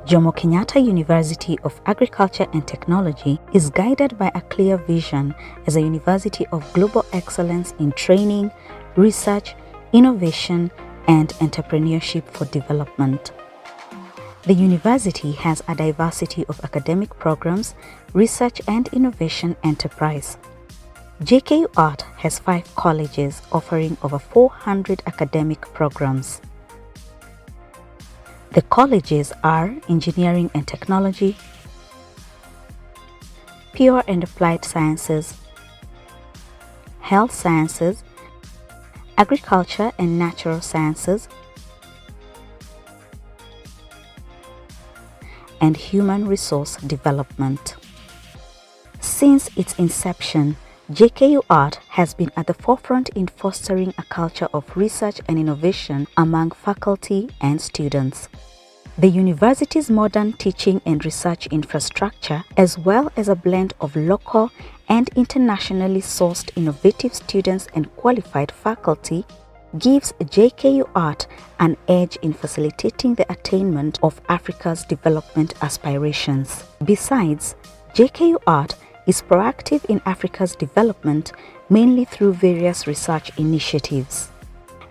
Jomo Kenyatta University of Agriculture and Technology is guided by a clear vision as a university of global excellence in training, research, innovation, and entrepreneurship for development. The university has a diversity of academic programs, research and innovation enterprise. JKUAT has 5 colleges offering over 400 academic programs. The colleges are Engineering and Technology, Pure and Applied Sciences, Health Sciences, Agriculture and Natural Sciences, and Human Resource Development. Since its inception, JKUAT has been at the forefront in fostering a culture of research and innovation among faculty and students. The university's modern teaching and research infrastructure, as well as a blend of local and internationally sourced innovative students and qualified faculty, gives JKUAT an edge in facilitating the attainment of Africa's development aspirations. Besides, JKUAT is proactive in Africa's development mainly through various research initiatives.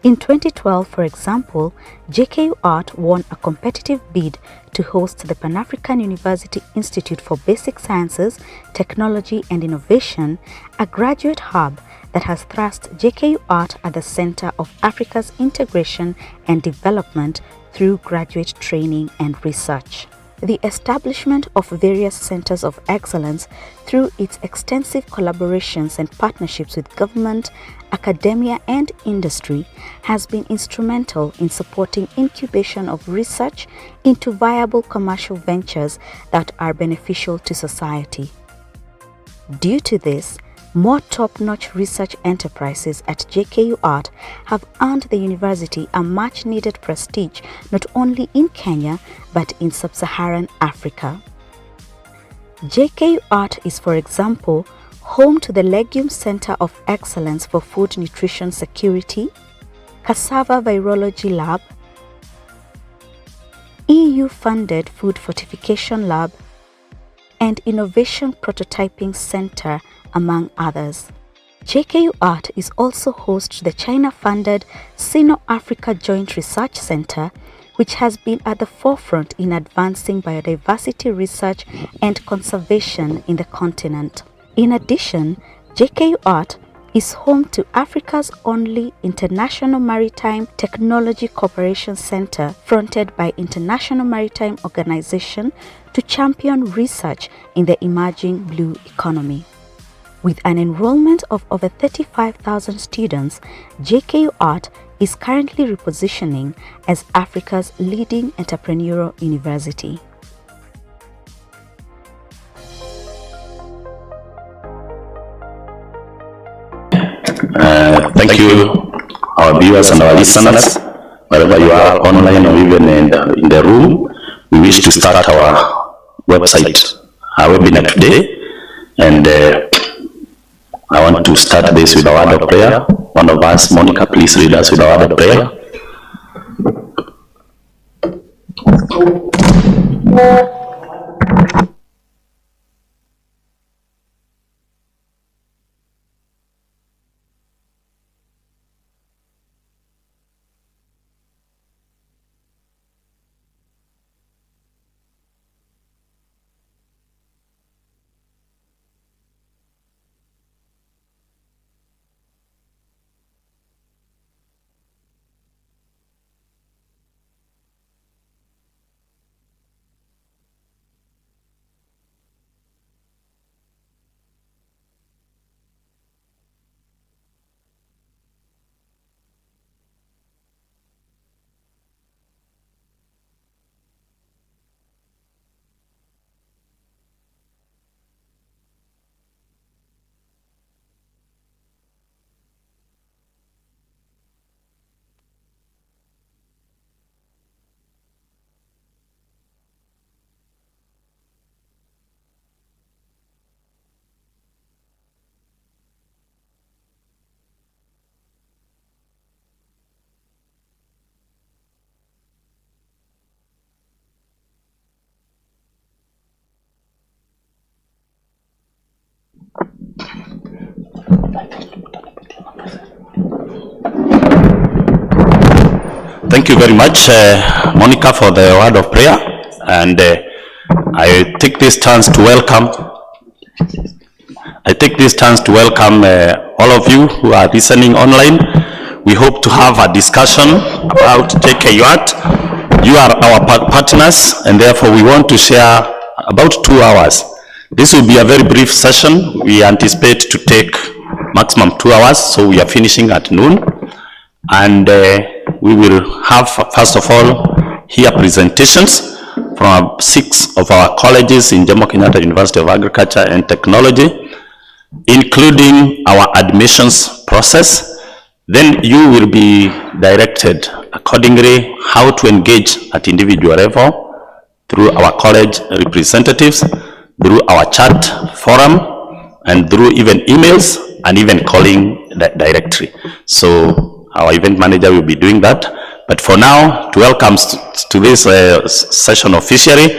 In 2012, for example, JKUAT won a competitive bid to host the Pan-African University Institute for Basic Sciences, Technology and Innovation, a graduate hub that has thrust JKUAT at the center of Africa's integration and development through graduate training and research. The establishment of various centers of excellence through its extensive collaborations and partnerships with government, academia and industry has been instrumental in supporting incubation of research into viable commercial ventures that are beneficial to society. Due to this, more top-notch research enterprises at JKUAT have earned the university a much-needed prestige not only in Kenya but in sub-Saharan Africa. JKUAT is, for example, home to the Legume Center of Excellence for Food Nutrition Security, Cassava Virology Lab, EU-funded Food Fortification Lab, and Innovation Prototyping Center, among others. JKUAT is also host to the China-funded Sino-Africa Joint Research Center, which has been at the forefront in advancing biodiversity research and conservation in the continent. In addition, JKUAT is home to Africa's only International Maritime Technology Cooperation Center fronted by International Maritime Organization to champion research in the emerging blue economy. With an enrollment of over 35,000 students, JKUAT is currently repositioning as Africa's leading entrepreneurial university. Thank you, our viewers and our listeners, wherever you are, online or even in the room. We wish to start our website, our webinar today, and I want to start this with a word of prayer. One of us, Monica, please read us with a word of prayer. Thank you very much, Monica, for the word of prayer. And I take this chance to welcome all of you who are listening online. We hope to have a discussion about JKUAT. You are our partners, and therefore we want to share about 2 hours. This will be a very brief session. We anticipate to take maximum 2 hours, so we are finishing at noon. And we will have, first of all, hear presentations from 6 of our colleges in Jomo Kenyatta University of Agriculture and Technology, including our admissions process. Then you will be directed accordingly how to engage at individual level through our college representatives, through our chat forum, and through even emails, and even calling directly. So our event manager will be doing that. But for now, to welcome to this session officially,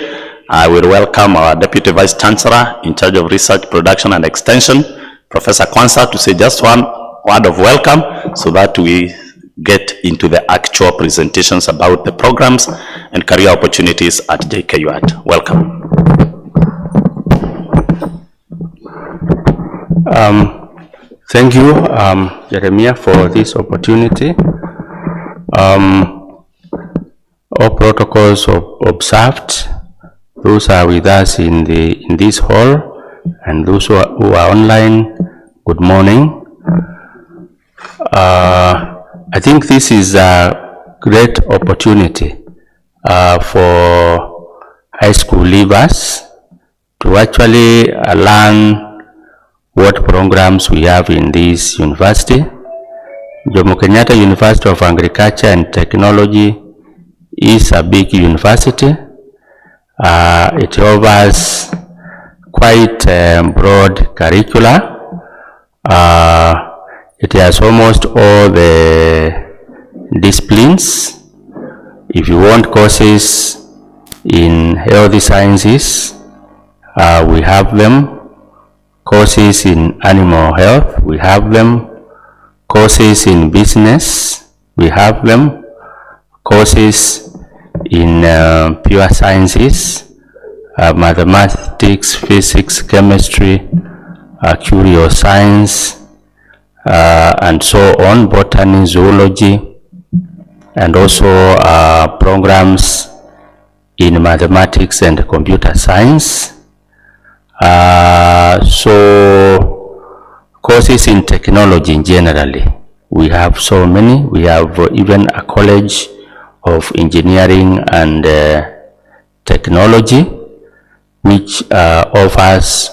I will welcome our Deputy Vice Chancellor in charge of Research, Production and Extension, Professor Kwanza, to say just one word of welcome so that we get into the actual presentations about the programs and career opportunities at JKUAT. Welcome. Thank you, Jeremiah, for this opportunity. All protocols observed. Those are with us in this hall, and those who are online, good morning. I think this is a great opportunity for high school leavers to actually learn what programs we have in this university. Jomo Kenyatta University of Agriculture and Technology is a big university. It offers quite broad curricula. It has almost all the disciplines. If you want courses in healthy sciences, we have them. Courses in animal health, we have them. Courses in business, we have them. Courses in pure sciences, mathematics, physics, chemistry, curio science, and so on, botany, zoology, and also programs in mathematics and computer science. So courses in technology generally, we have so many. We have even a college of engineering and technology, which offers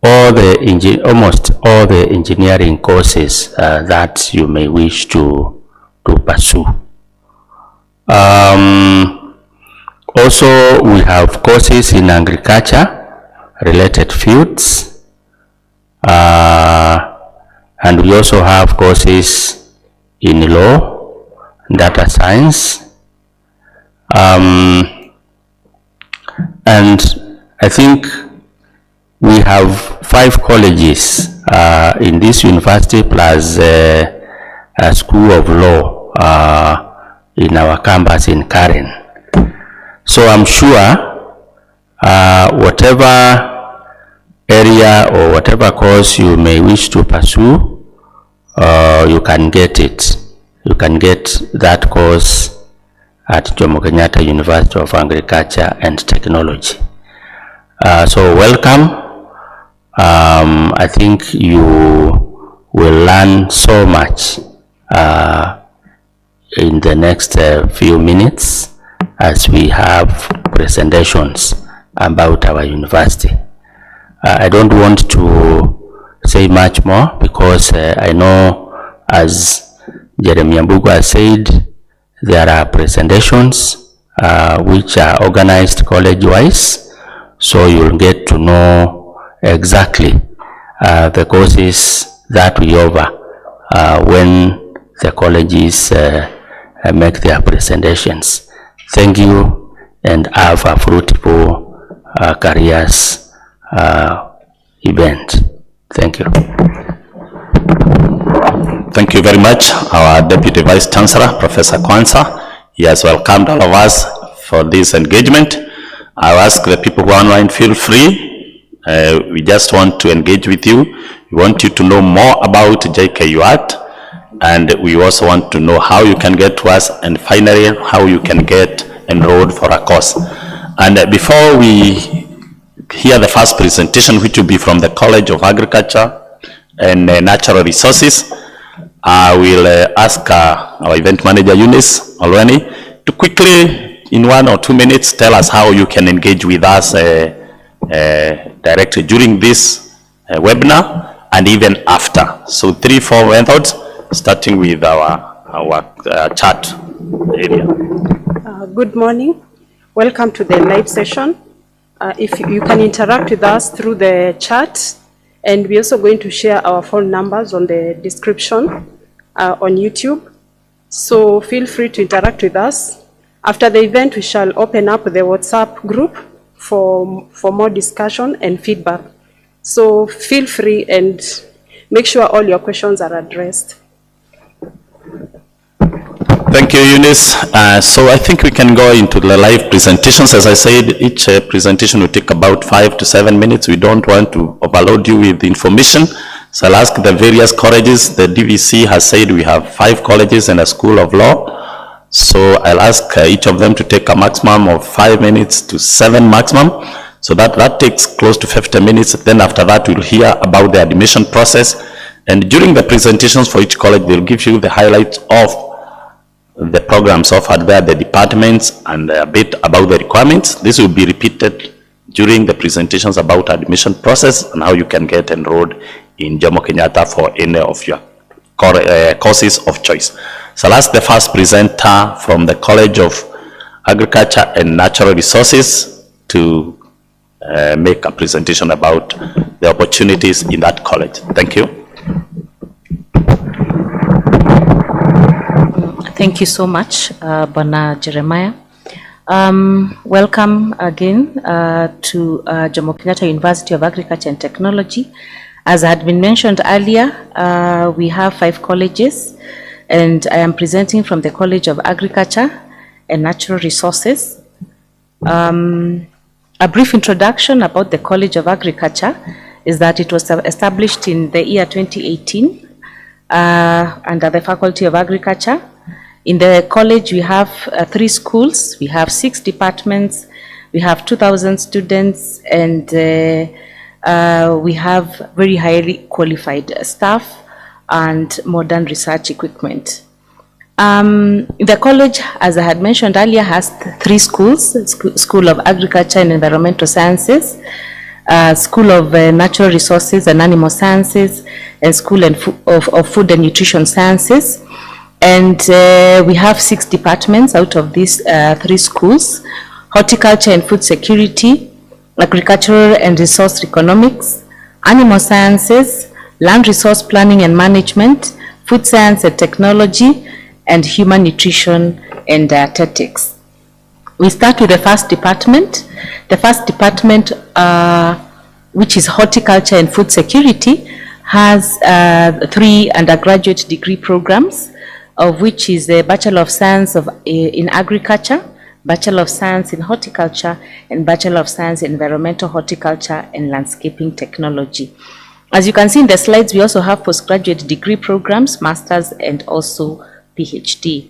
almost all the engineering courses that you may wish to pursue. Also, we have courses in agriculture related fields, and we also have courses in law, data science, and I think we have 5 colleges in this university plus a school of law in our campus in Karen. So I'm sure whatever area or whatever course you may wish to pursue, you can get it. You can get that course at Jomo Kenyatta University of Agriculture and Technology. So welcome. I think you will learn so much in the next few minutes as we have presentations about our university. I don't want to say much more because I know, as Jeremiah Mbugu has said, there are presentations which are organized college-wise, so you'll get to know exactly the courses that we offer when the colleges make their presentations. Thank you, and have a fruitful careers event. Thank you. Thank you very much, our Deputy Vice Chancellor, Professor Kwanza. He has welcomed all of us for this engagement. I'll ask the people who are online, feel free. We just want to engage with you. We want you to know more about JKUAT, and we also want to know how you can get to us, and finally, how you can get enrolled for a course. And before we hear the first presentation, which will be from the College of Agriculture and Natural Resources, I will ask our event manager, Eunice Olweni, to quickly, in 1 or 2 minutes, tell us how you can engage with us directly during this webinar and even after. So 3-4 methods, starting with our chat area. Good morning. Welcome to the live session. If you can interact with us through the chat, and we're also going to share our phone numbers on the description on YouTube. So feel free to interact with us. After the event, we shall open up the WhatsApp group for more discussion and feedback. So feel free and make sure all your questions are addressed. Thank you, Eunice. So I think we can go into the live presentations. As I said, each presentation will take about 5 to 7 minutes. We don't want to overload you with information. So I'll ask the various colleges. The DVC has said we have 5 colleges and a school of law. So I'll ask each of them to take a maximum of 5 minutes to 7 maximum. So that takes close to 50 minutes. Then after that, we'll hear about the admission process. And during the presentations for each college, they'll give you the highlights of the programs offered there, the departments, and a bit about the requirements. This will be repeated during the presentations about admission process and how you can get enrolled in Jomo Kenyatta for any of your courses of choice. So I'll ask the first presenter from the College of Agriculture and Natural Resources to make a presentation about the opportunities in that college. Thank you. Thank you so much, Bwana Jeremiah. Welcome again to Jomo Kenyatta University of Agriculture and Technology. As had been mentioned earlier, we have 5 colleges, and I am presenting from the College of Agriculture and Natural Resources. A brief introduction about the College of Agriculture is that it was established in the year 2018 under the Faculty of Agriculture. In the college, we have 3 schools, we have 6 departments, we have 2,000 students, and we have very highly qualified staff and modern research equipment. The college, as I had mentioned earlier, has 3 schools: School of Agriculture and Environmental Sciences, School of Natural Resources and Animal Sciences, and School of Food and Nutrition Sciences. And we have 6 departments out of these 3 schools: Horticulture and Food Security, Agricultural and Resource Economics, Animal Sciences, Land Resource Planning and Management, Food Science and Technology, and Human Nutrition and Dietetics. We start with the first department. The first department, which is Horticulture and Food Security, has 3 undergraduate degree programs, of which is the Bachelor of Science in Agriculture, Bachelor of Science in Horticulture, and Bachelor of Science in Environmental Horticulture and Landscaping Technology. As you can see in the slides, we also have postgraduate degree programs, Masters, and also PhD.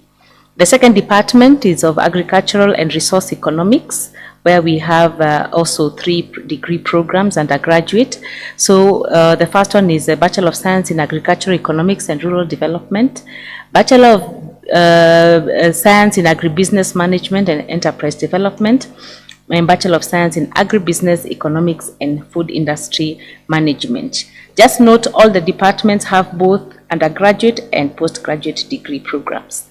The second department is of Agricultural and Resource Economics, where we have also 3 degree programs undergraduate. So the first one is a Bachelor of Science in Agricultural Economics and Rural Development, Bachelor of Science in Agribusiness Management and Enterprise Development, and Bachelor of Science in Agribusiness Economics and Food Industry Management. Just note, all the departments have both undergraduate and postgraduate degree programs.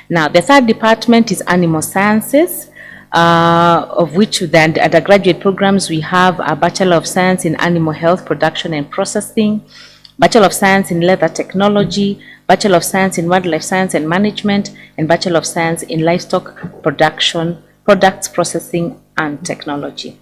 Now, the third department is Animal Sciences, of which the undergraduate programs we have a Bachelor of Science in Animal Health Production and Processing, Bachelor of Science in Leather Technology, Bachelor of Science in Wildlife Science and Management, and Bachelor of Science in Livestock Production, Products Processing and Technology.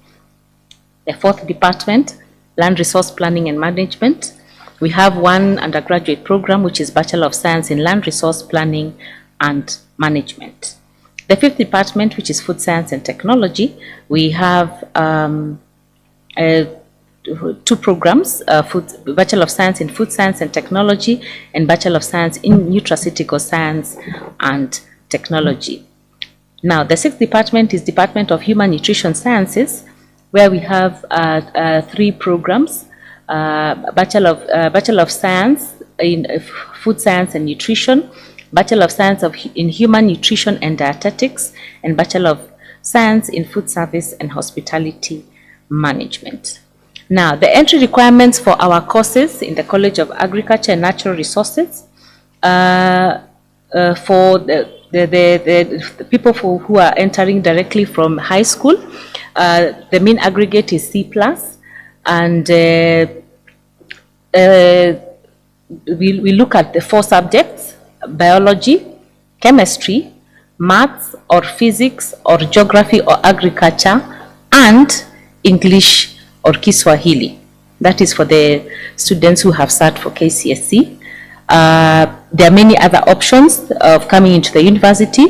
The fourth department, Land Resource Planning and Management, We have one undergraduate program, which is Bachelor of Science in Land Resource Planning and Management. The fifth department, which is Food Science and Technology, we have two programs, Bachelor of Science in Food Science and Technology and Bachelor of Science in Nutraceutical Science and Technology. Now, the sixth department is Department of Human Nutrition Sciences, where we have three programs, Bachelor of Science in Food Science and Nutrition, Bachelor of Science in Human Nutrition and Dietetics, and Bachelor of Science in Food Service and Hospitality Management. Now, the entry requirements for our courses in the College of Agriculture and Natural Resources, for the people who are entering directly from high school, the mean aggregate is C+, and we look at the 4 subjects: biology, chemistry, maths or physics or geography or agriculture, and English or Kiswahili. That is for the students who have sat for KCSE. There are many other options of coming into the university.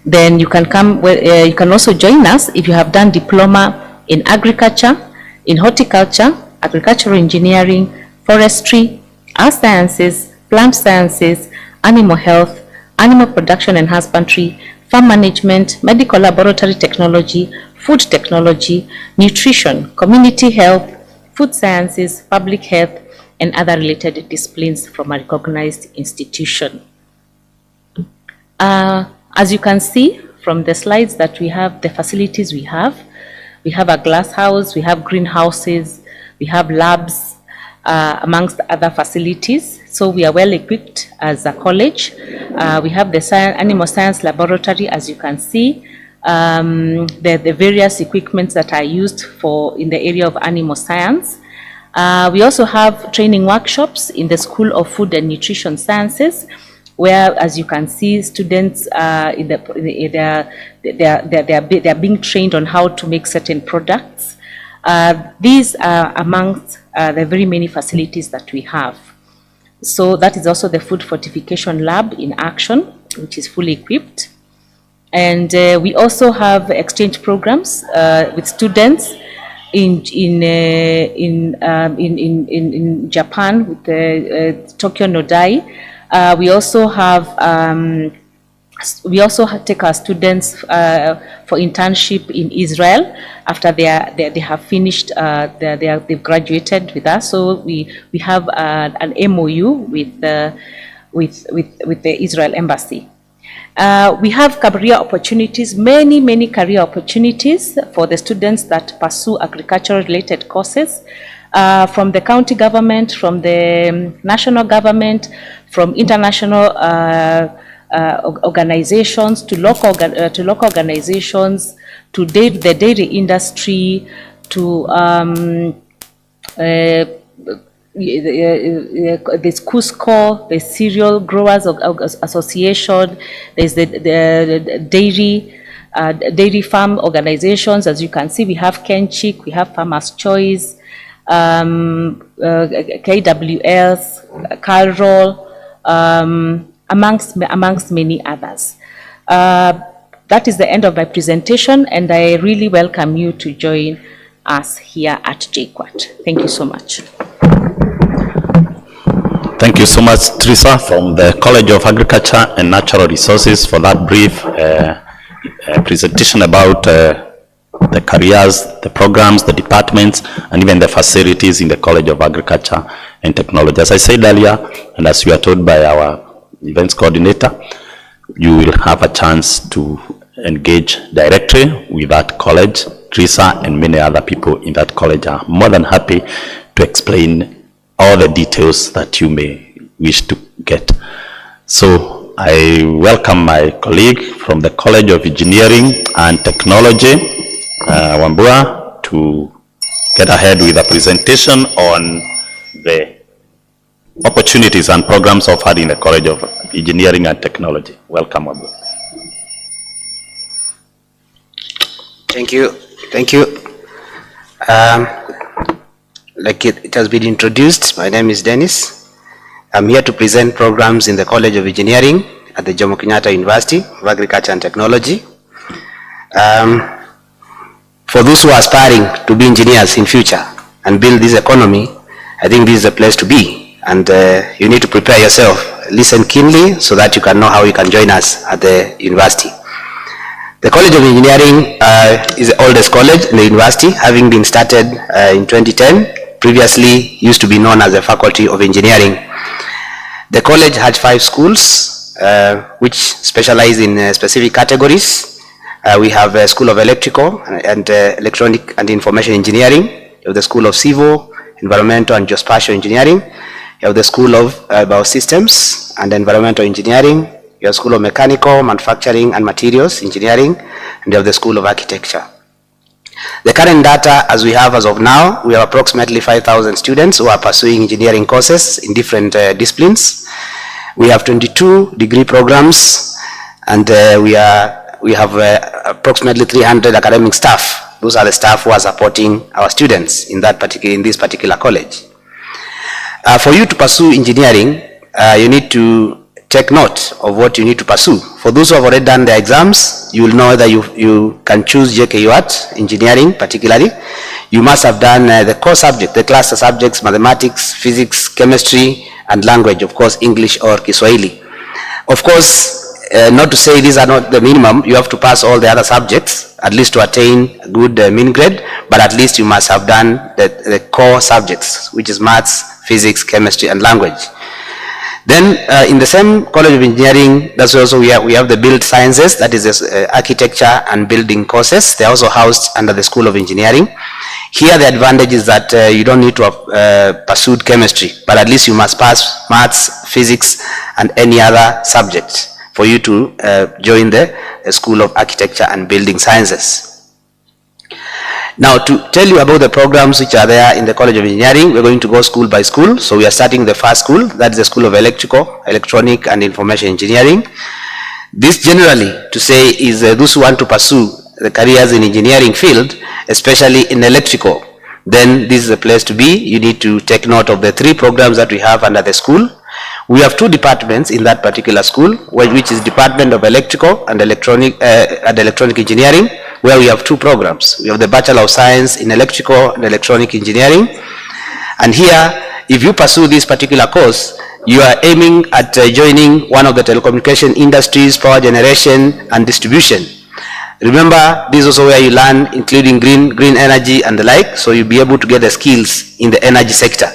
Then you can come, you can also join us if you have done diploma in agriculture, in horticulture, agricultural engineering, forestry, earth sciences, plant sciences, animal health, animal production and husbandry, farm management, medical laboratory technology, food technology, nutrition, community health, food sciences, public health, and other related disciplines from a recognized institution. As you can see from the slides that we have, the facilities we have a glass house, we have greenhouses, we have labs, amongst other facilities. So we are well equipped as a college. We have the animal science laboratory, as you can see, the various equipments that are used in the area of animal science. We also have training workshops in the School of Food and Nutrition Sciences, where, as you can see, students they are being trained on how to make certain products. These are amongst the very many facilities that we have. So that is also the Food Fortification Lab in action, which is fully equipped. And we also have exchange programs with students in Japan with Tokyo Nodai. We also take our students for internship in Israel after they have finished, they've graduated with us. So we have an MOU with the Israel Embassy. We have career opportunities, many career opportunities for the students that pursue agricultural related courses, from the county government, from the national government, from international organizations to local organizations, to the dairy industry, to there's Cusco, the Cereal Growers Association, there's the dairy farm organizations. As you can see, we have Kenchik, we have Farmers Choice, KWS, Carroll, amongst many others. That is the end of my presentation, and I really welcome you to join us here at JKUAT. Thank you so much. Thank you so much, Teresa, from the College of Agriculture and Natural Resources, for that brief presentation about the careers, the programs, the departments, and even the facilities in the College of Agriculture and Technology. As I said earlier, and as we are told by our events coordinator, you will have a chance to engage directly with that college. Teresa and many other people in that college are more than happy to explain all the details that you may wish to get. So I welcome my colleague from the College of Engineering and Technology, Wambua, to get ahead with a presentation on the opportunities and programs offered in the College of Engineering and Technology. Welcome, Wambua. Thank you. like it has been introduced, my name is Dennis. I'm here to present programs in the College of Engineering at the Jomo Kenyatta University of Agriculture and Technology. For those who are aspiring to be engineers in future and build this economy, I think this is a place to be, and you need to prepare yourself. Listen keenly so that you can know how you can join us at the university. The College of Engineering is the oldest college in the university, having been started in 2010. Previously used to be known as the Faculty of Engineering. The college has 5 schools which specialize in specific categories. We have a School of Electrical and Electronic and Information Engineering. We have the School of Civil, Environmental and Geospatial Engineering. You have the School of Biosystems and Environmental Engineering. You have School of Mechanical, Manufacturing and Materials Engineering, and you have the School of Architecture. The current data as we have as of now, we have approximately 5,000 students who are pursuing engineering courses in different disciplines. We have 22 degree programs, and we have approximately 300 academic staff. Those are the staff who are supporting our students in this particular college. For you to pursue engineering, you need to take note of what you need to pursue. For those who have already done their exams, you will know that you can choose JKUAT, engineering particularly. You must have done the core subject, the cluster subjects, mathematics, physics, chemistry, and language, of course, English or Kiswahili. Of course, not to say these are not the minimum, you have to pass all the other subjects, at least to attain a good mean grade, but at least you must have done the core subjects, which is maths, physics, chemistry, and language. Then in the same College of Engineering, that's also we have the build sciences, that is architecture and building courses. They are also housed under the School of Engineering. Here the advantage is that you don't need to have pursued chemistry, but at least you must pass maths, physics, and any other subject for you to join the School of Architecture and Building Sciences. Now, to tell you about the programs which are there in the College of Engineering, we're going to go school by school. So we are starting the first school, that's the School of Electrical, Electronic and Information Engineering. This generally to say is those who want to pursue the careers in engineering field, especially in electrical, then this is a place to be. You need to take note of the 3 programs that we have under the school. We have 2 departments in that particular school, which is Department of Electrical and Electronic Engineering, where we have 2 programs. We have the Bachelor of Science in Electrical and Electronic Engineering. And here, if you pursue this particular course, you are aiming at joining one of the telecommunication industries, power generation and distribution. Remember, this is also where you learn, including green energy and the like, so you'll be able to get the skills in the energy sector.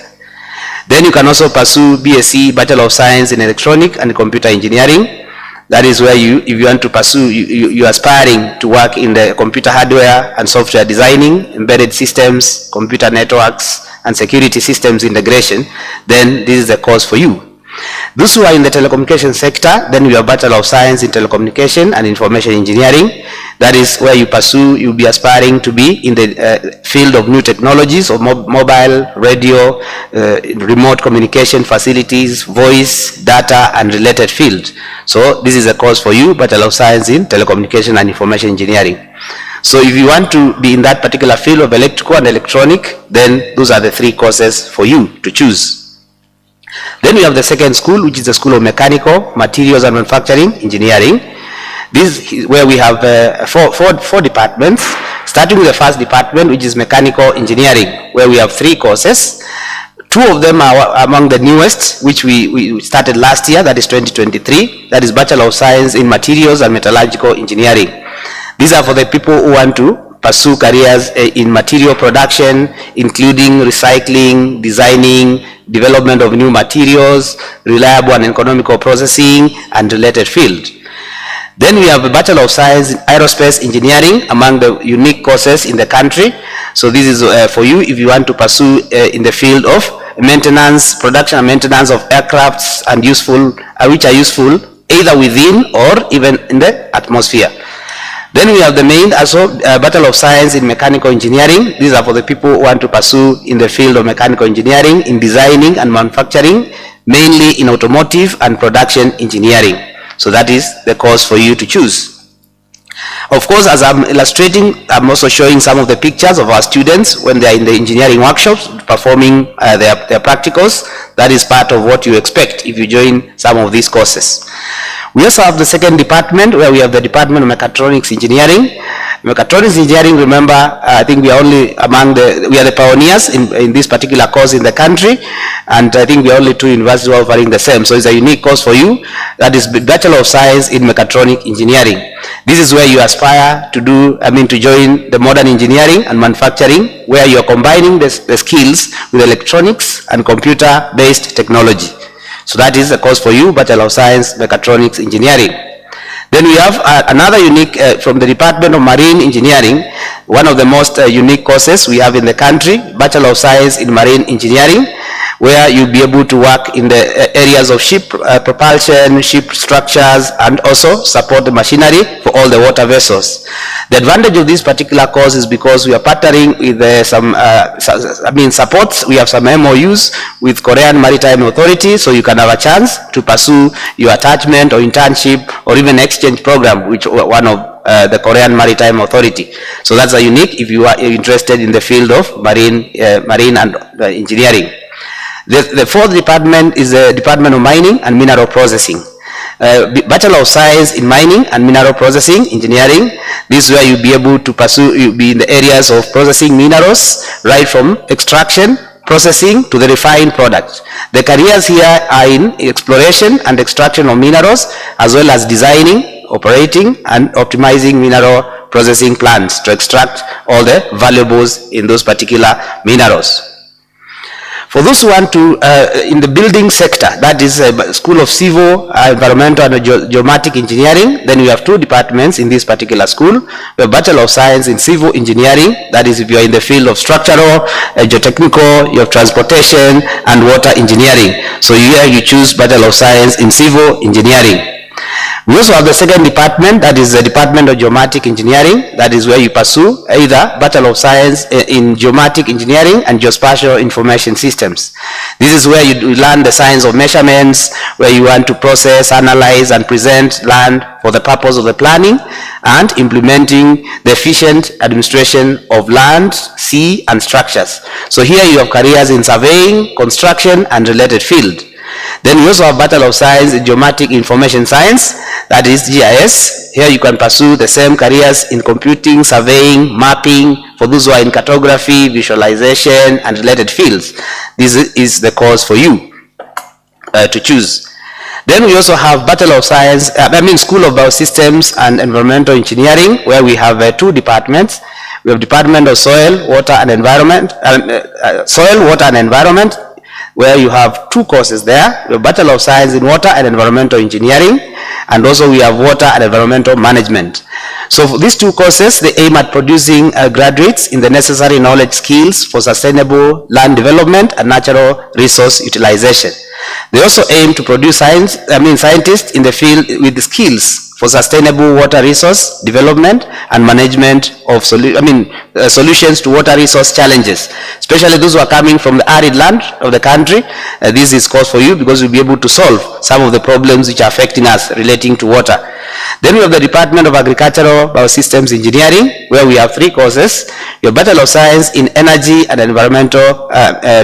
Then you can also pursue BSc, Bachelor of Science in Electronic and Computer Engineering. That is where if you want to pursue, you're aspiring to work in the computer hardware and software designing, embedded systems, computer networks, and security systems integration, then this is the course for you. Those who are in the telecommunication sector, then you have Bachelor of Science in Telecommunication and Information Engineering. That is where you pursue, you'll be aspiring to be in the field of new technologies of mobile, radio, remote communication facilities, voice, data, and related fields. So this is a course for you, Bachelor of Science in Telecommunication and Information Engineering. So if you want to be in that particular field of electrical and electronic, then those are the 3 courses for you to choose. Then we have the second school, which is the School of Mechanical, Materials and Manufacturing Engineering. This is where we have four departments, starting with the first department, which is Mechanical Engineering, where we have 3 courses. 2 of them are among the newest, which we started last year, that is 2023. That is Bachelor of Science in Materials and Metallurgical Engineering. These are for the people who want to pursue careers in material production, including recycling, designing, development of new materials, reliable and economical processing, and related field. Then we have a Bachelor of Science in Aerospace Engineering, among the unique courses in the country. So this is for you if you want to pursue in the field of maintenance, production and maintenance of aircrafts and which are useful either within or even in the atmosphere. Then we have the main also Bachelor of Science in Mechanical Engineering. These are for the people who want to pursue in the field of mechanical engineering, in designing and manufacturing, mainly in automotive and production engineering. So that is the course for you to choose. Of course, as I'm illustrating, I'm also showing some of the pictures of our students when they are in the engineering workshops performing their practicals. That is part of what you expect if you join some of these courses. We also have the second department where we have the Department of Mechatronics Engineering. Mechatronics Engineering, remember, I think we are only we are the pioneers in this particular course in the country, and I think we are only 2 universities offering the same. So it's a unique course for you. That is Bachelor of Science in Mechatronic Engineering. This is where you aspire to to join the modern engineering and manufacturing, where you are combining the skills with electronics and computer-based technology. So that is a course for you, Bachelor of Science, Mechatronics Engineering. Then we have another unique from the Department of Marine Engineering, one of the most unique courses we have in the country, Bachelor of Science in Marine Engineering, where you'll be able to work in the areas of ship propulsion, ship structures, and also support the machinery for all the water vessels. The advantage of this particular course is because we are partnering with some supports. We have some MOUs with Korean Maritime Authority, so you can have a chance to pursue your attachment or internship or even exchange program, which one of the Korean Maritime Authority. So that's a unique if you are interested in the field of marine and engineering. The fourth department is the Department of Mining and Mineral Processing. Bachelor of Science in Mining and Mineral Processing Engineering. This is where you'll be able to pursue, you'll be in the areas of processing minerals, right from extraction, processing to the refined product. The careers here are in exploration and extraction of minerals, as well as designing, operating, and optimizing mineral processing plants to extract all the valuables in those particular minerals. For those who want to, in the building sector, that is School of Civil, Environmental and Geomatic Engineering, then we have 2 departments in this particular school. We have Bachelor of Science in Civil Engineering, that is if you are in the field of structural, geotechnical, you have transportation and water engineering. So here you choose Bachelor of Science in Civil Engineering. We also have the second department, that is the Department of Geomatic Engineering. That is where you pursue either Bachelor of Science in Geomatic Engineering and Geospatial Information Systems. This is where you learn the science of measurements, where you want to process, analyze, and present land for the purpose of the planning and implementing the efficient administration of land, sea, and structures. So here you have careers in surveying, construction, and related field. Then we also have Bachelor of Science in Geomatic Information Science, that is GIS. Here you can pursue the same careers in computing, surveying, mapping, for those who are in cartography, visualization, and related fields. This is the course for you to choose. Then we also have Bachelor of Science, School of Biosystems and Environmental Engineering, where we have 2 departments. We have Department of Soil, Water and Environment, where you have 2 courses there. We have Bachelor of Science in Water and Environmental Engineering, and also we have Water and Environmental Management. So for these 2 courses, they aim at producing graduates in the necessary knowledge skills for sustainable land development and natural resource utilization. They also aim to produce scientists in the field with the skills for sustainable water resource development and management of solutions to water resource challenges, especially those who are coming from the arid land of the country. This is course for you because you'll be able to solve some of the problems which are affecting us relating to water. Then we have the Department of Agricultural Biosystems Engineering, where we have 3 courses. We have Bachelor of Science in Energy and Environmental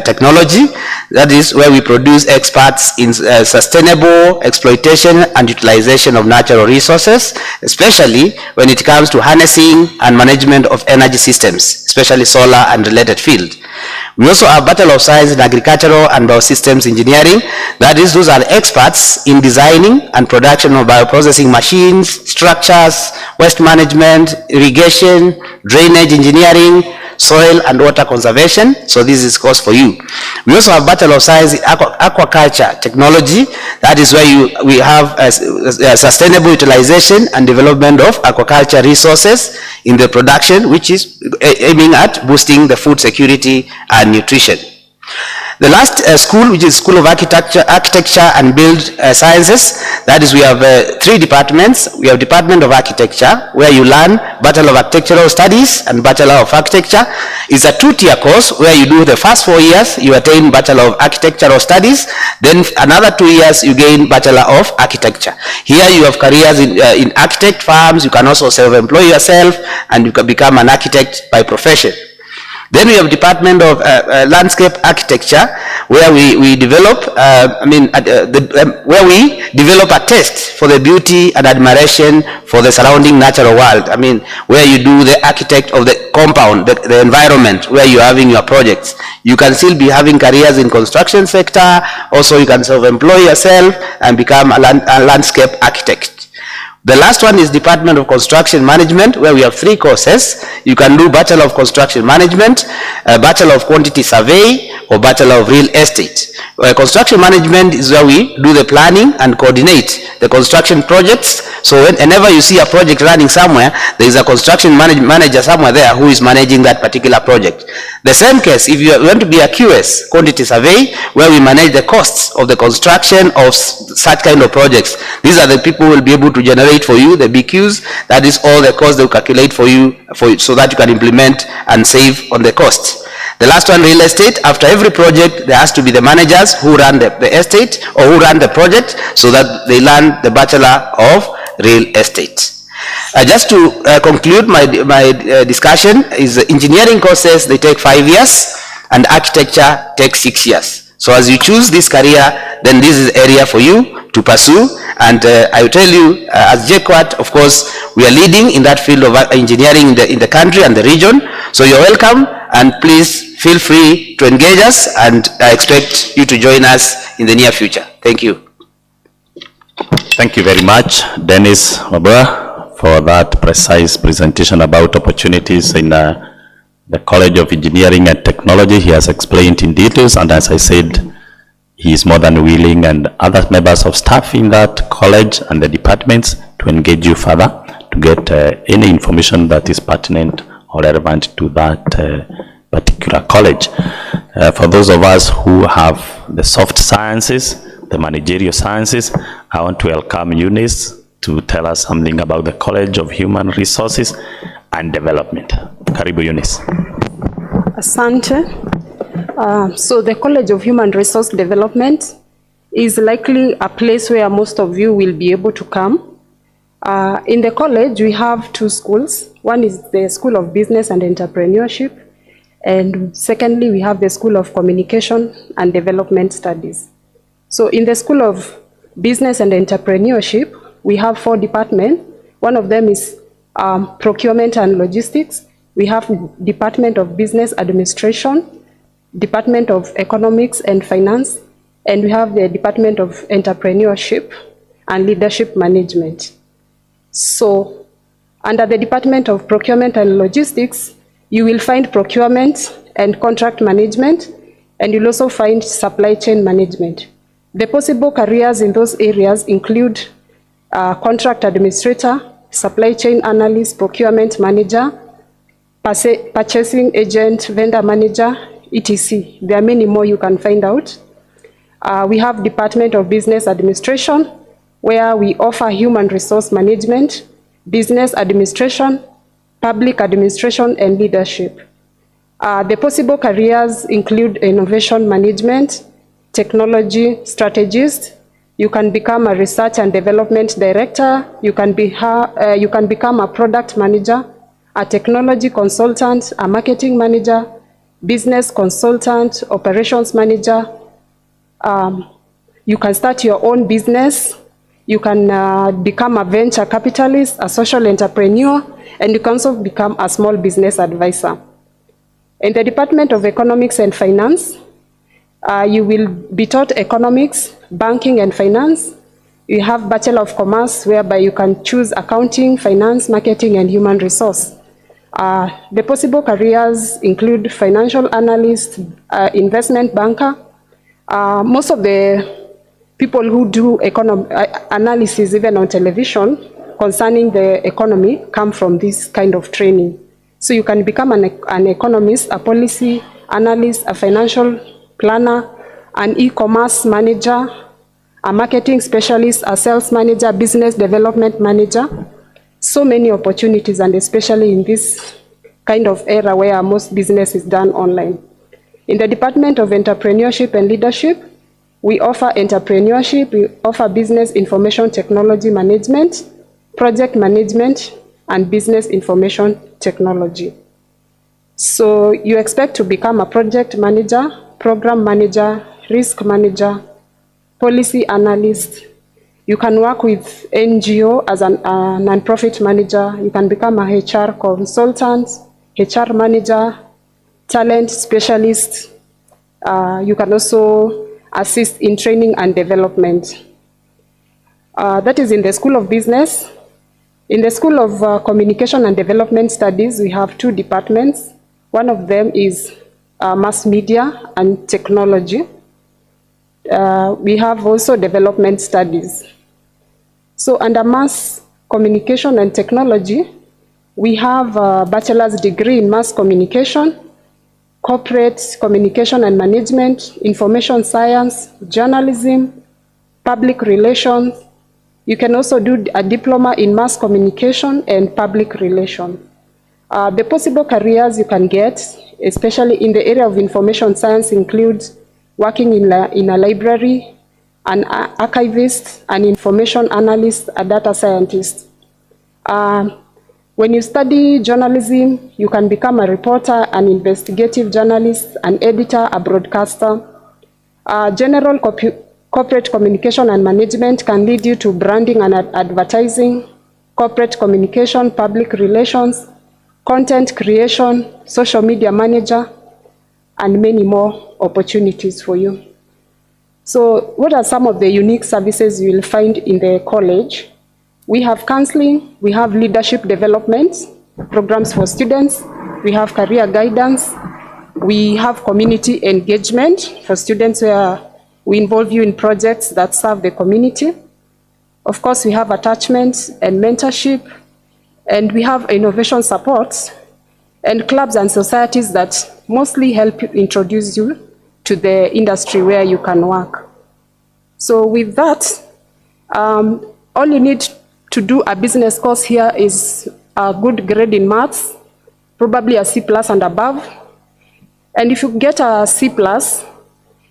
Technology. That is where we produce experts in sustainable exploitation and utilization of natural resources, especially when it comes to harnessing and management of energy systems, especially solar and related field. We also have Bachelor of Science in Agricultural and Biosystems Engineering. That is, those are experts in designing and production of bioprocessing machines, structures, waste management, irrigation, drainage engineering, soil and water conservation. So this is course for you. We also have Bachelor of Science in Aquaculture Technology. That is where we have sustainable utilization and development of aquaculture resources in the production, which is aiming at boosting the food security and nutrition. The last school, which is School of Architecture and Build Sciences, that is, we have 3 departments. We have Department of Architecture, where you learn Bachelor of Architectural Studies and Bachelor of Architecture. It's a 2-tier course where you do the first 4 years, you attain Bachelor of Architectural Studies, then another 2 years you gain Bachelor of Architecture. Here you have careers in architect firms. You can also self-employ yourself, and you can become an architect by profession. Then we have Department of Landscape Architecture, where we develop, where we develop a taste for the beauty and admiration for the surrounding natural world. I mean, where you do the architect of the compound, the environment where you're having your projects. You can still be having careers in construction sector. Also, you can self-employ yourself and become a landscape architect. The last one is Department of Construction Management, where we have 3 courses. You can do Bachelor of Construction Management, Bachelor of Quantity Survey, or Bachelor of Real Estate. Construction Management is where we do the planning and coordinate the construction projects. So whenever you see a project running somewhere, there is a construction manager somewhere there who is managing that particular project. The same case, if you want to be a QS, Quantity Survey, where we manage the costs of the construction of such kind of projects. These are the people who will be able to generate for you the BQs. That is all the costs they will calculate for you, so that you can implement and save on the costs. The last one, real estate. After every project, there has to be the managers who run the estate or who run the project, so that they learn the Bachelor of Real Estate. Just to conclude my discussion, is engineering courses, they take 5 years, and architecture takes 6 years. So as you choose this career, then this is the area for you to pursue. And I will tell you, as JKUAT, of course, we are leading in that field of engineering in the country and the region. So you're welcome, and please feel free to engage us, and I expect you to join us in the near future. Thank you. Thank you very much, Dennis Mabura, for that precise presentation about opportunities in the College of Engineering and Technology. He has explained in details, and as I said, he is more than willing, and other members of staff in that college and the departments, to engage you further to get any information that is pertinent or relevant to that particular college. For those of us who have the soft sciences, the managerial sciences, I want to welcome Eunice to tell us something about the College of Human Resources and Development. Karibu, Eunice. Asante. So the College of Human Resource Development is likely a place where most of you will be able to come. In the college, we have 2 schools. One is the School of Business and Entrepreneurship, and secondly, we have the School of Communication and Development Studies. So in the School of Business and Entrepreneurship, we have 4 departments. One of them is Procurement and Logistics. We have Department of Business Administration, Department of Economics and Finance, and we have the Department of Entrepreneurship and Leadership Management. So under the Department of Procurement and Logistics, you will find procurement and contract management, and you'll also find supply chain management. The possible careers in those areas include contract administrator, supply chain analyst, procurement manager, purchasing agent, vendor manager, etc. There are many more you can find out. We have Department of Business Administration, where we offer human resource management, business administration, public administration, and leadership. The possible careers include innovation management, technology strategist. You can become a research and development director. You can become a product manager, a technology consultant, a marketing manager, business consultant, operations manager. You can start your own business. You can become a venture capitalist, a social entrepreneur, and you can also become a small business advisor. In the Department of Economics and Finance, you will be taught economics, banking, and finance. You have Bachelor of Commerce, whereby you can choose accounting, finance, marketing, and human resource. The possible careers include financial analyst, investment banker. Most of the people who do analysis, even on television, concerning the economy, come from this kind of training. So you can become an economist, a policy analyst, a financial planner, an e-commerce manager, a marketing specialist, a sales manager, business development manager. So many opportunities, and especially in this kind of era where most business is done online. In the Department of Entrepreneurship and Leadership, we offer entrepreneurship, we offer business information technology management, project management, and business information technology. So you expect to become a project manager, program manager, risk manager, policy analyst. You can work with NGO as a non-profit manager. You can become a HR consultant, HR manager, talent specialist. You can also assist in training and development. That is in the School of Business. In the School of Communication and Development Studies, we have two departments. One of them is mass media and technology. We have also development studies. So under mass communication and technology, we have a bachelor's degree in mass communication, corporate communication and management, information science, journalism, public relations. You can also do a diploma in mass communication and public relations. The possible careers you can get, especially in the area of information science, include working in a library, an archivist, an information analyst, a data scientist. When you study journalism, you can become a reporter, an investigative journalist, an editor, a broadcaster. General corporate communication and management can lead you to branding and advertising, corporate communication, public relations, content creation, social media manager, and many more opportunities for you. So what are some of the unique services you will find in the college? We have counseling, we have leadership development programs for students, we have career guidance, we have community engagement for students where we involve you in projects that serve the community. Of course, we have attachment and mentorship, and we have innovation supports and clubs and societies that mostly help introduce you to the industry where you can work. So with that, all you need to do a business course here is a good grade in maths, probably a C+ and above. And if you get a C+,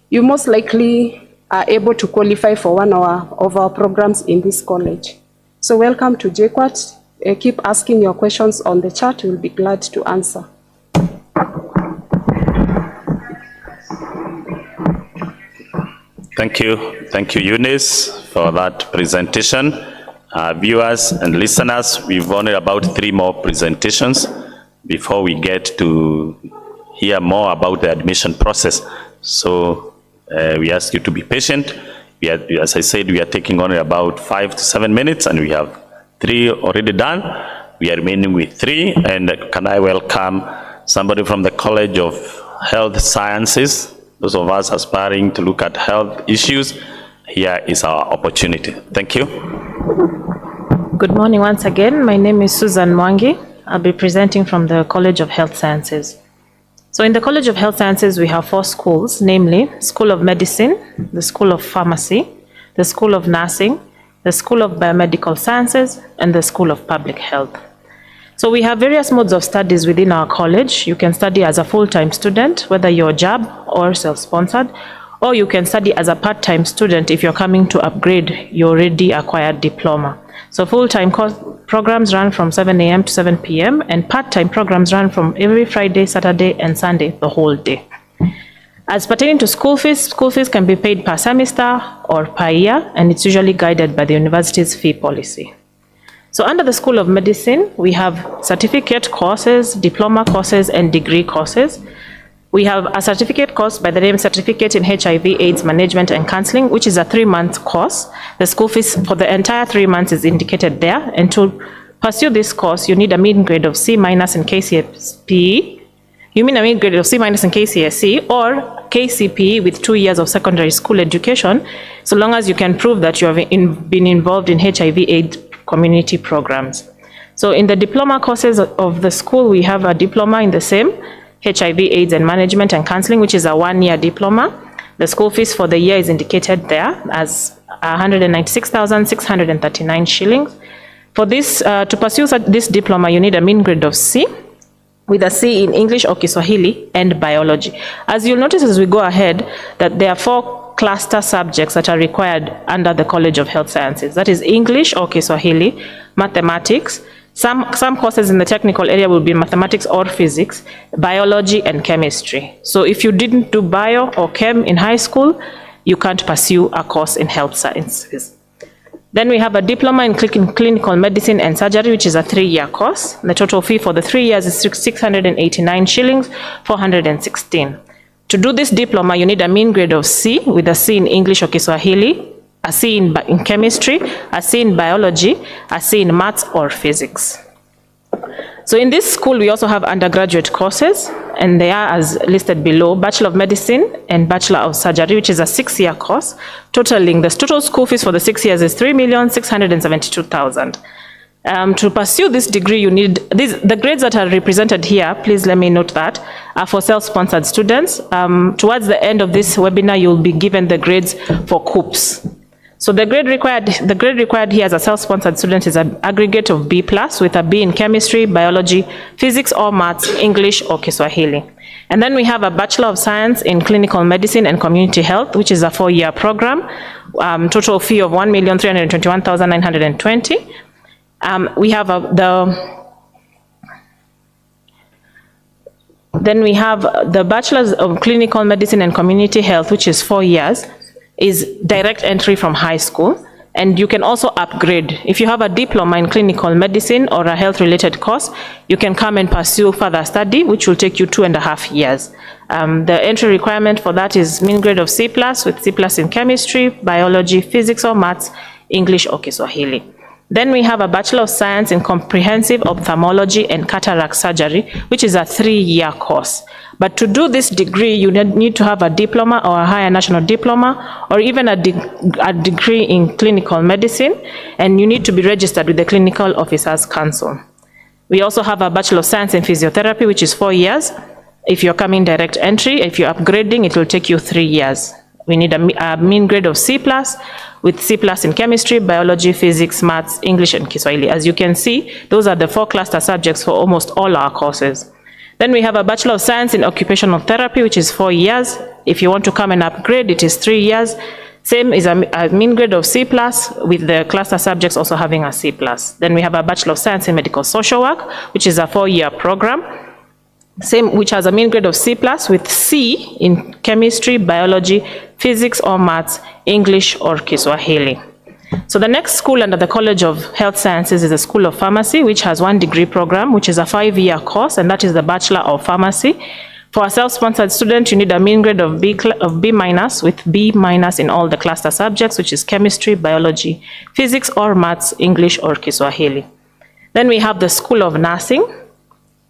you most likely are able to qualify for one of our programs in this college. So welcome to JKUAT. Keep asking your questions on the chat. We'll be glad to answer. Thank you, Eunice, for that presentation. Viewers and listeners, we've only about 3 more presentations before we get to hear more about the admission process. So we ask you to be patient. As I said, we are taking only about 5 to 7 minutes, and we have 3 already done. We are remaining with 3, and can I welcome somebody from the College of Health Sciences? Those of us aspiring to look at health issues, here is our opportunity. Thank you. Good morning once again. My name is Susan Mwangi. I'll be presenting from the College of Health Sciences. So in the College of Health Sciences, we have 4 schools, namely School of Medicine, the School of Pharmacy, the School of Nursing, the School of Biomedical Sciences, and the School of Public Health. So we have various modes of studies within our college. You can study as a full-time student, whether you're JAB or self-sponsored, or you can study as a part-time student if you're coming to upgrade your already acquired diploma. So full-time programs run from 7 a.m. to 7 p.m. and part-time programs run from every Friday, Saturday, and Sunday, the whole day. As pertaining to school fees can be paid per semester or per year, and it's usually guided by the university's fee policy. So under the School of Medicine, we have certificate courses, diploma courses, and degree courses. We have a certificate course by the name Certificate in HIV/AIDS Management and Counseling, which is a 3-month course. The school fees for the entire 3 months is indicated there. And to pursue this course, you need a mean grade of C- in KCSE. You mean a mean grade of C- in KCSE or KCPE with 2 years of secondary school education, so long as you can prove that you have been involved in HIV/AIDS community programs. So in the diploma courses of the school, we have a diploma in the same HIV/AIDS and Management and Counseling, which is a 1-year diploma. The school fees for the year is indicated there as 196,639 shillings. For this, to pursue this diploma, you need a mean grade of C, with a C in English or Kiswahili and biology. As you'll notice as we go ahead, that there are 4 cluster subjects that are required under the College of Health Sciences. That is English or Kiswahili, mathematics. Some courses in the technical area will be mathematics or physics, biology and chemistry. So if you didn't do bio or chem in high school, you can't pursue a course in health sciences. Then we have a diploma in clinical medicine and surgery, which is a 3-year course. The total fee for the 3 years is 689 shillings, 416. To do this diploma, you need a mean grade of C, with a C in English or Kiswahili, a C in chemistry, a C in biology, a C in maths or physics. So in this school, we also have undergraduate courses, and they are as listed below: Bachelor of Medicine and Bachelor of Surgery, which is a 6-year course. The total school fees for the 6 years is 3,672,000. To pursue this degree, you need the grades that are represented here. Please let me note that are for self-sponsored students. Towards the end of this webinar, you'll be given the grades for COOPs. So the grade required here as a self-sponsored student is an aggregate of B+, with a B in chemistry, biology, physics or maths, English or Kiswahili. And then we have a Bachelor of Science in Clinical Medicine and Community Health, which is a 4-year program. Total fee of 1,321,920. We have then we have the Bachelor of Clinical Medicine and Community Health, which is 4 years, is direct entry from high school, and you can also upgrade. If you have a diploma in clinical medicine or a health-related course, you can come and pursue further study, which will take you 2.5 years. The entry requirement for that is mean grade of C+, with C+ in chemistry, biology, physics or maths, English or Kiswahili. Then we have a Bachelor of Science in Comprehensive Ophthalmology and Cataract Surgery, which is a 3-year course. But to do this degree, you need to have a diploma or a higher national diploma, or even a degree in clinical medicine, and you need to be registered with the Clinical Officers Council. We also have a Bachelor of Science in Physiotherapy, which is 4 years. If you're coming direct entry, if you're upgrading, it will take you 3 years. We need a mean grade of C+, with C+ in chemistry, biology, physics, maths, English, and Kiswahili. As you can see, those are the 4 cluster subjects for almost all our courses. Then we have a Bachelor of Science in Occupational Therapy, which is 4 years. If you want to come and upgrade, it is 3 years. Same is a mean grade of C+, with the cluster subjects also having a C+. Then we have a Bachelor of Science in Medical Social Work, which is a 4-year program. Same, which has a mean grade of C+, with C in chemistry, biology, physics or maths, English or Kiswahili. So the next school under the College of Health Sciences is the School of Pharmacy, which has 1 degree program, which is a 5-year course, and that is the Bachelor of Pharmacy. For a self-sponsored student, you need a mean grade of B- with B- in all the cluster subjects, which is chemistry, biology, physics or maths, English or Kiswahili. Then we have the School of Nursing.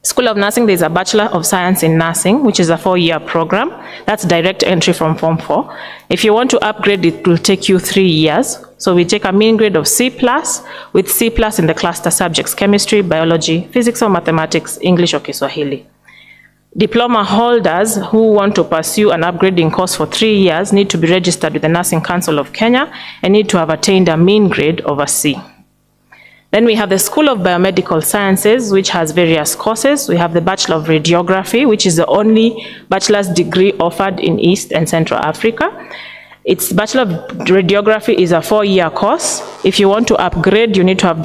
School of Nursing, there's a Bachelor of Science in Nursing, which is a 4-year program. That's direct entry from Form 4. If you want to upgrade, it will take you 3 years. So we take a mean grade of C+, with C+ in the cluster subjects, chemistry, biology, physics or mathematics, English or Kiswahili. Diploma holders who want to pursue an upgrading course for 3 years need to be registered with the Nursing Council of Kenya and need to have attained a mean grade of a C. Then we have the School of Biomedical Sciences, which has various courses. We have the Bachelor of Radiography, which is the only bachelor's degree offered in East and Central Africa. Its Bachelor of Radiography is a 4-year course. If you want to upgrade, you need to have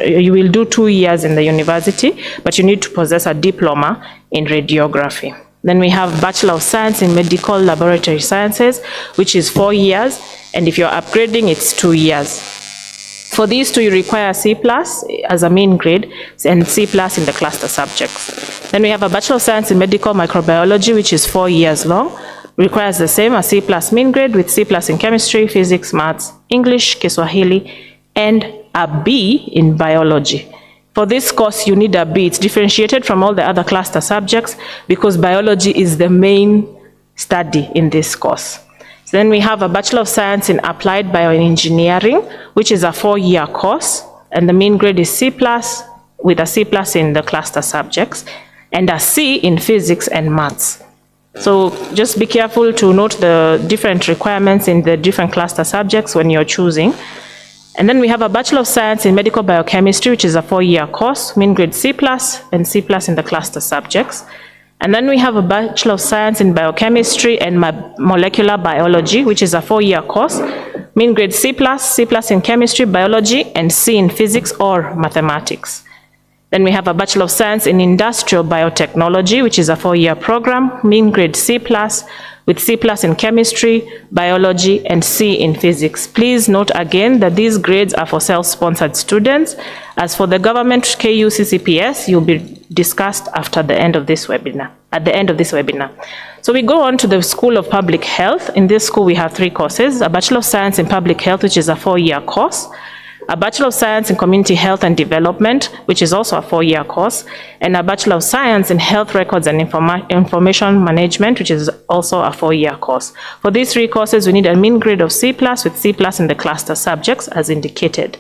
you will do 2 years in the university, but you need to possess a diploma in radiography. Then we have Bachelor of Science in Medical Laboratory Sciences, which is 4 years, and if you're upgrading, it's 2 years. For these two, you require C+ as a mean grade and C+ in the cluster subjects. Then we have a Bachelor of Science in Medical Microbiology, which is 4 years long. Requires the same, a C+ mean grade with C+ in chemistry, physics, maths, English, Kiswahili, and a B in biology. For this course, you need a B. It's differentiated from all the other cluster subjects because biology is the main study in this course. Then we have a Bachelor of Science in Applied Bioengineering, which is a 4-year course, and the mean grade is C+, with a C+ in the cluster subjects, and a C in physics and maths. So just be careful to note the different requirements in the different cluster subjects when you're choosing. And then we have a Bachelor of Science in Medical Biochemistry, which is a 4-year course, mean grade C+, and C+ in the cluster subjects. And then we have a Bachelor of Science in Biochemistry and Molecular Biology, which is a 4-year course, mean grade C+, C+ in Chemistry, Biology, and C in Physics or Mathematics. Then we have a Bachelor of Science in Industrial Biotechnology, which is a 4-year program, mean grade C+, with C+ in Chemistry, Biology, and C in Physics. Please note again that these grades are for self-sponsored students. As for the government KUCCPS, you'll be discussed after the end of this webinar, at the end of this webinar. So we go on to the School of Public Health. In this school, we have 3 courses: a Bachelor of Science in Public Health, which is a 4-year course, a Bachelor of Science in Community Health and Development, which is also a 4-year course, and a Bachelor of Science in Health Records and Information Management, which is also a 4-year course. For these 3 courses, we need a mean grade of C+ with C+ in the cluster subjects as indicated.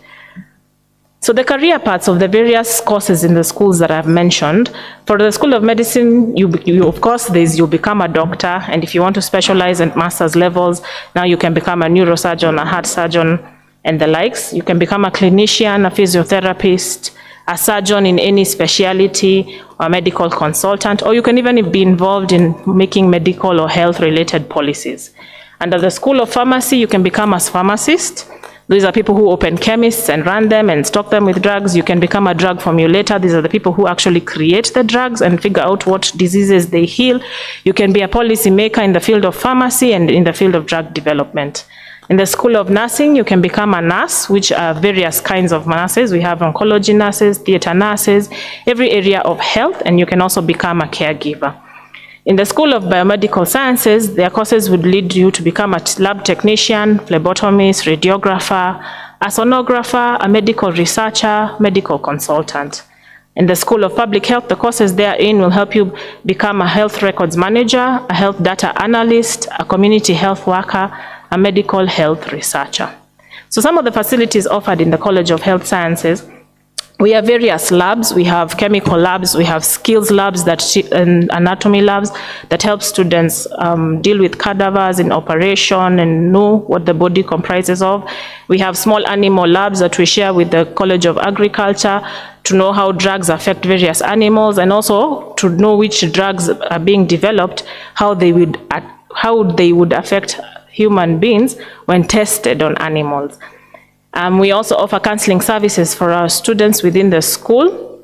So the career paths of the various courses in the schools that I've mentioned: for the School of Medicine, you of course, you'll become a doctor, and if you want to specialize at master's levels, now you can become a neurosurgeon, a heart surgeon, and the likes. You can become a clinician, a physiotherapist, a surgeon in any specialty, or a medical consultant, or you can even be involved in making medical or health-related policies. Under the School of Pharmacy, you can become a pharmacist. These are people who open chemists and run them and stock them with drugs. You can become a drug formulator. These are the people who actually create the drugs and figure out what diseases they heal. You can be a policy maker in the field of pharmacy and in the field of drug development. In the School of Nursing, you can become a nurse, which are various kinds of nurses. We have oncology nurses, theater nurses, every area of health, and you can also become a caregiver. In the School of Biomedical Sciences, their courses would lead you to become a lab technician, phlebotomist, radiographer, a sonographer, a medical researcher, medical consultant. In the School of Public Health, the courses therein will help you become a health records manager, a health data analyst, a community health worker, a medical health researcher. So some of the facilities offered in the College of Health Sciences: we have various labs. We have chemical labs, we have skills labs, and anatomy labs that help students deal with cadavers in operation and know what the body comprises of. We have small animal labs that we share with the College of Agriculture to know how drugs affect various animals, and also to know which drugs are being developed, how they would affect human beings when tested on animals. We also offer counseling services for our students within the school.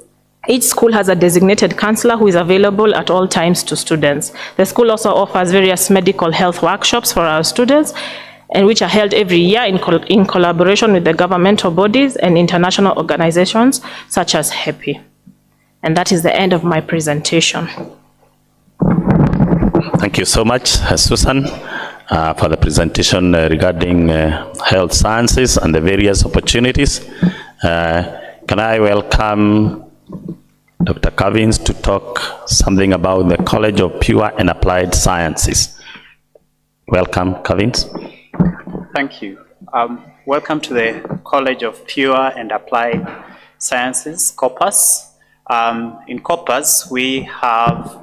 Each school has a designated counselor who is available at all times to students. The school also offers various medical health workshops for our students, and which are held every year in collaboration with the governmental bodies and international organizations such as HEPI. And that is the end of my presentation. Thank you so much, Susan, for the presentation regarding health sciences and the various opportunities. Can I welcome Dr. Cavins to talk something about the College of Pure and Applied Sciences. Welcome, Cavins. Thank you. Welcome to the College of Pure and Applied Sciences, Corpus. In Corpus, we have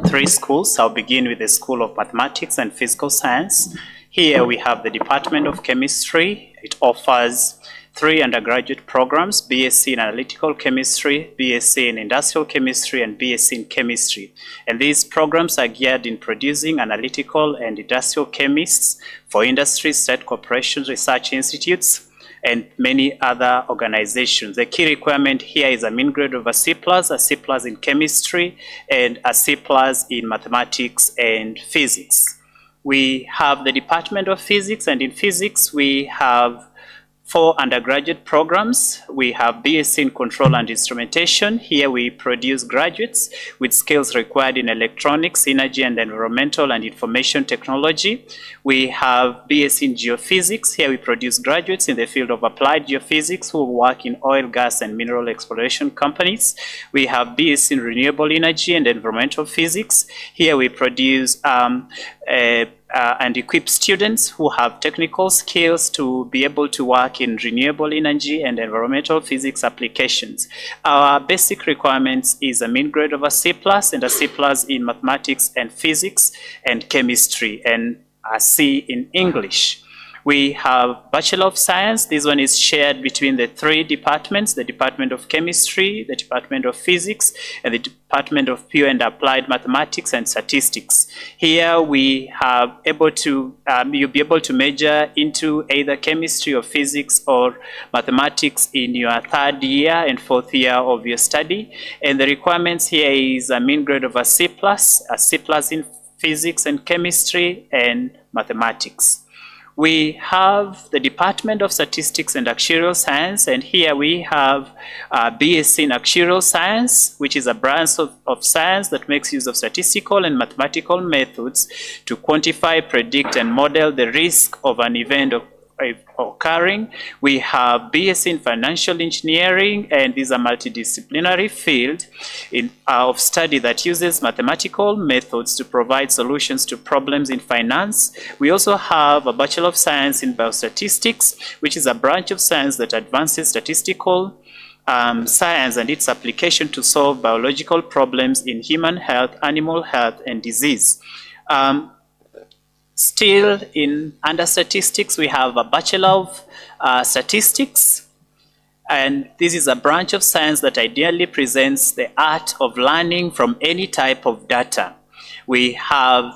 3 schools. I'll begin with the School of Mathematics and Physical Science. Here we have the Department of Chemistry. It offers 3 undergraduate programs: BSc in Analytical Chemistry, BSc in Industrial Chemistry, and BSc in Chemistry. And these programs are geared in producing analytical and industrial chemists for industries, state corporations, research institutes, and many other organizations. The key requirement here is a mean grade of a C+, in chemistry, and a C+ in mathematics and physics. We have the Department of Physics, and in physics we have 4 undergraduate programs. We have BSc in Control and Instrumentation. Here we produce graduates with skills required in electronics, energy and environmental and information technology. We have BSc in Geophysics. Here we produce graduates in the field of applied geophysics who work in oil, gas and mineral exploration companies. We have BSc in Renewable Energy and Environmental Physics. Here we produce and equip students who have technical skills to be able to work in renewable energy and environmental physics applications. Our basic requirements is a mean grade of a C+ and a C+ in mathematics and physics and chemistry, and a C in English. We have Bachelor of Science. This one is shared between the 3 departments, the Department of Chemistry, the Department of Physics, and the Department of Pure and Applied Mathematics and Statistics. Here we have able to, you'll be able to major into either chemistry or physics or mathematics in your 3rd year and 4th year of your study. And the requirements here is a mean grade of a C+, in physics and chemistry and mathematics. We have the Department of Statistics and Actuarial Science, and here we have BSc in Actuarial Science, which is a branch of science that makes use of statistical and mathematical methods to quantify, predict, and model the risk of an event occurring. We have BSc in Financial Engineering, and this is a multidisciplinary field of study that uses mathematical methods to provide solutions to problems in finance. We also have a Bachelor of Science in Biostatistics, which is a branch of science that advances statistical science and its application to solve biological problems in human health, animal health, and disease. Still under statistics, we have a Bachelor of Statistics, and this is a branch of science that ideally presents the art of learning from any type of data. We have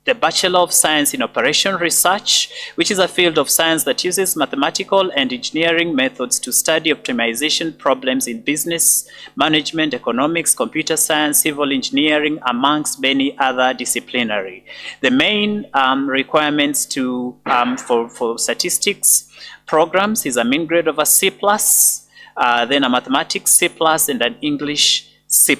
the Bachelor of Science in Operation Research, which is a field of science that uses mathematical and engineering methods to study optimization problems in business, management, economics, computer science, civil engineering, amongst many other disciplinary. The main requirements for statistics programs is a mean grade of a C+, then a mathematics C+, and an English C+.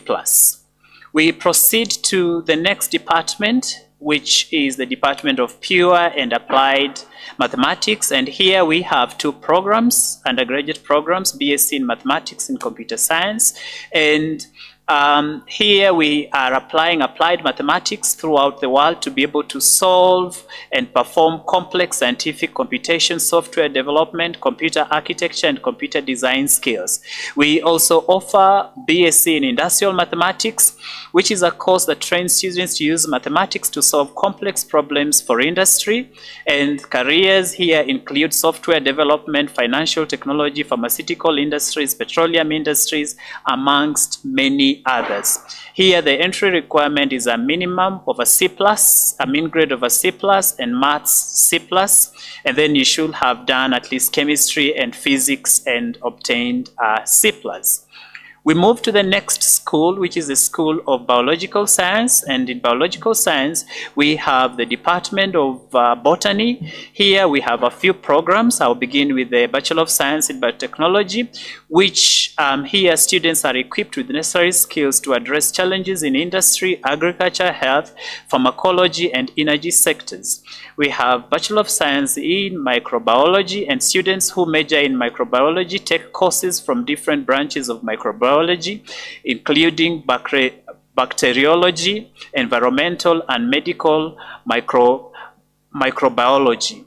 We proceed to the next department, which is the Department of Pure and Applied Mathematics. And here we have 2 programs, undergraduate programs, BSc in Mathematics and Computer Science. And here we are applying applied mathematics throughout the world to be able to solve and perform complex scientific computation, software development, computer architecture, and computer design skills. We also offer BSc in Industrial Mathematics, which is a course that trains students to use mathematics to solve complex problems for industry. And careers here include software development, financial technology, pharmaceutical industries, petroleum industries, amongst many others. Here the entry requirement is a minimum of a C+, a mean grade of a C+, and maths C+, and then you should have done at least chemistry and physics and obtained a C+. We move to the next school, which is the School of Biological Science. And in Biological Science, we have the Department of Botany. Here we have a few programs. I'll begin with the Bachelor of Science in Biotechnology, which here students are equipped with necessary skills to address challenges in industry, agriculture, health, pharmacology, and energy sectors. We have Bachelor of Science in Microbiology, and students who major in microbiology take courses from different branches of microbiology, including bacteriology, environmental, and medical microbiology.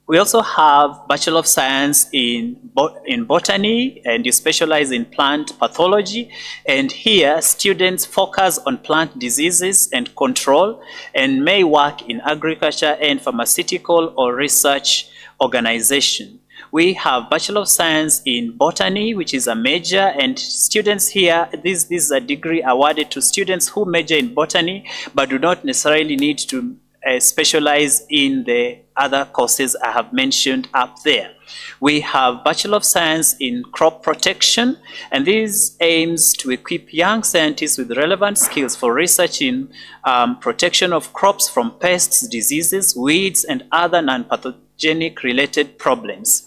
We also have Bachelor of Science in Botany, and you specialize in plant pathology. And here, students focus on plant diseases and control, and may work in agriculture and pharmaceutical or research organization. We have Bachelor of Science in Botany, which is a major, and students here, this is a degree awarded to students who major in botany, but do not necessarily need to specialize in the other courses I have mentioned up there. We have Bachelor of Science in Crop Protection, and this aims to equip young scientists with relevant skills for research in protection of crops from pests, diseases, weeds, and other non-pathogenic related problems.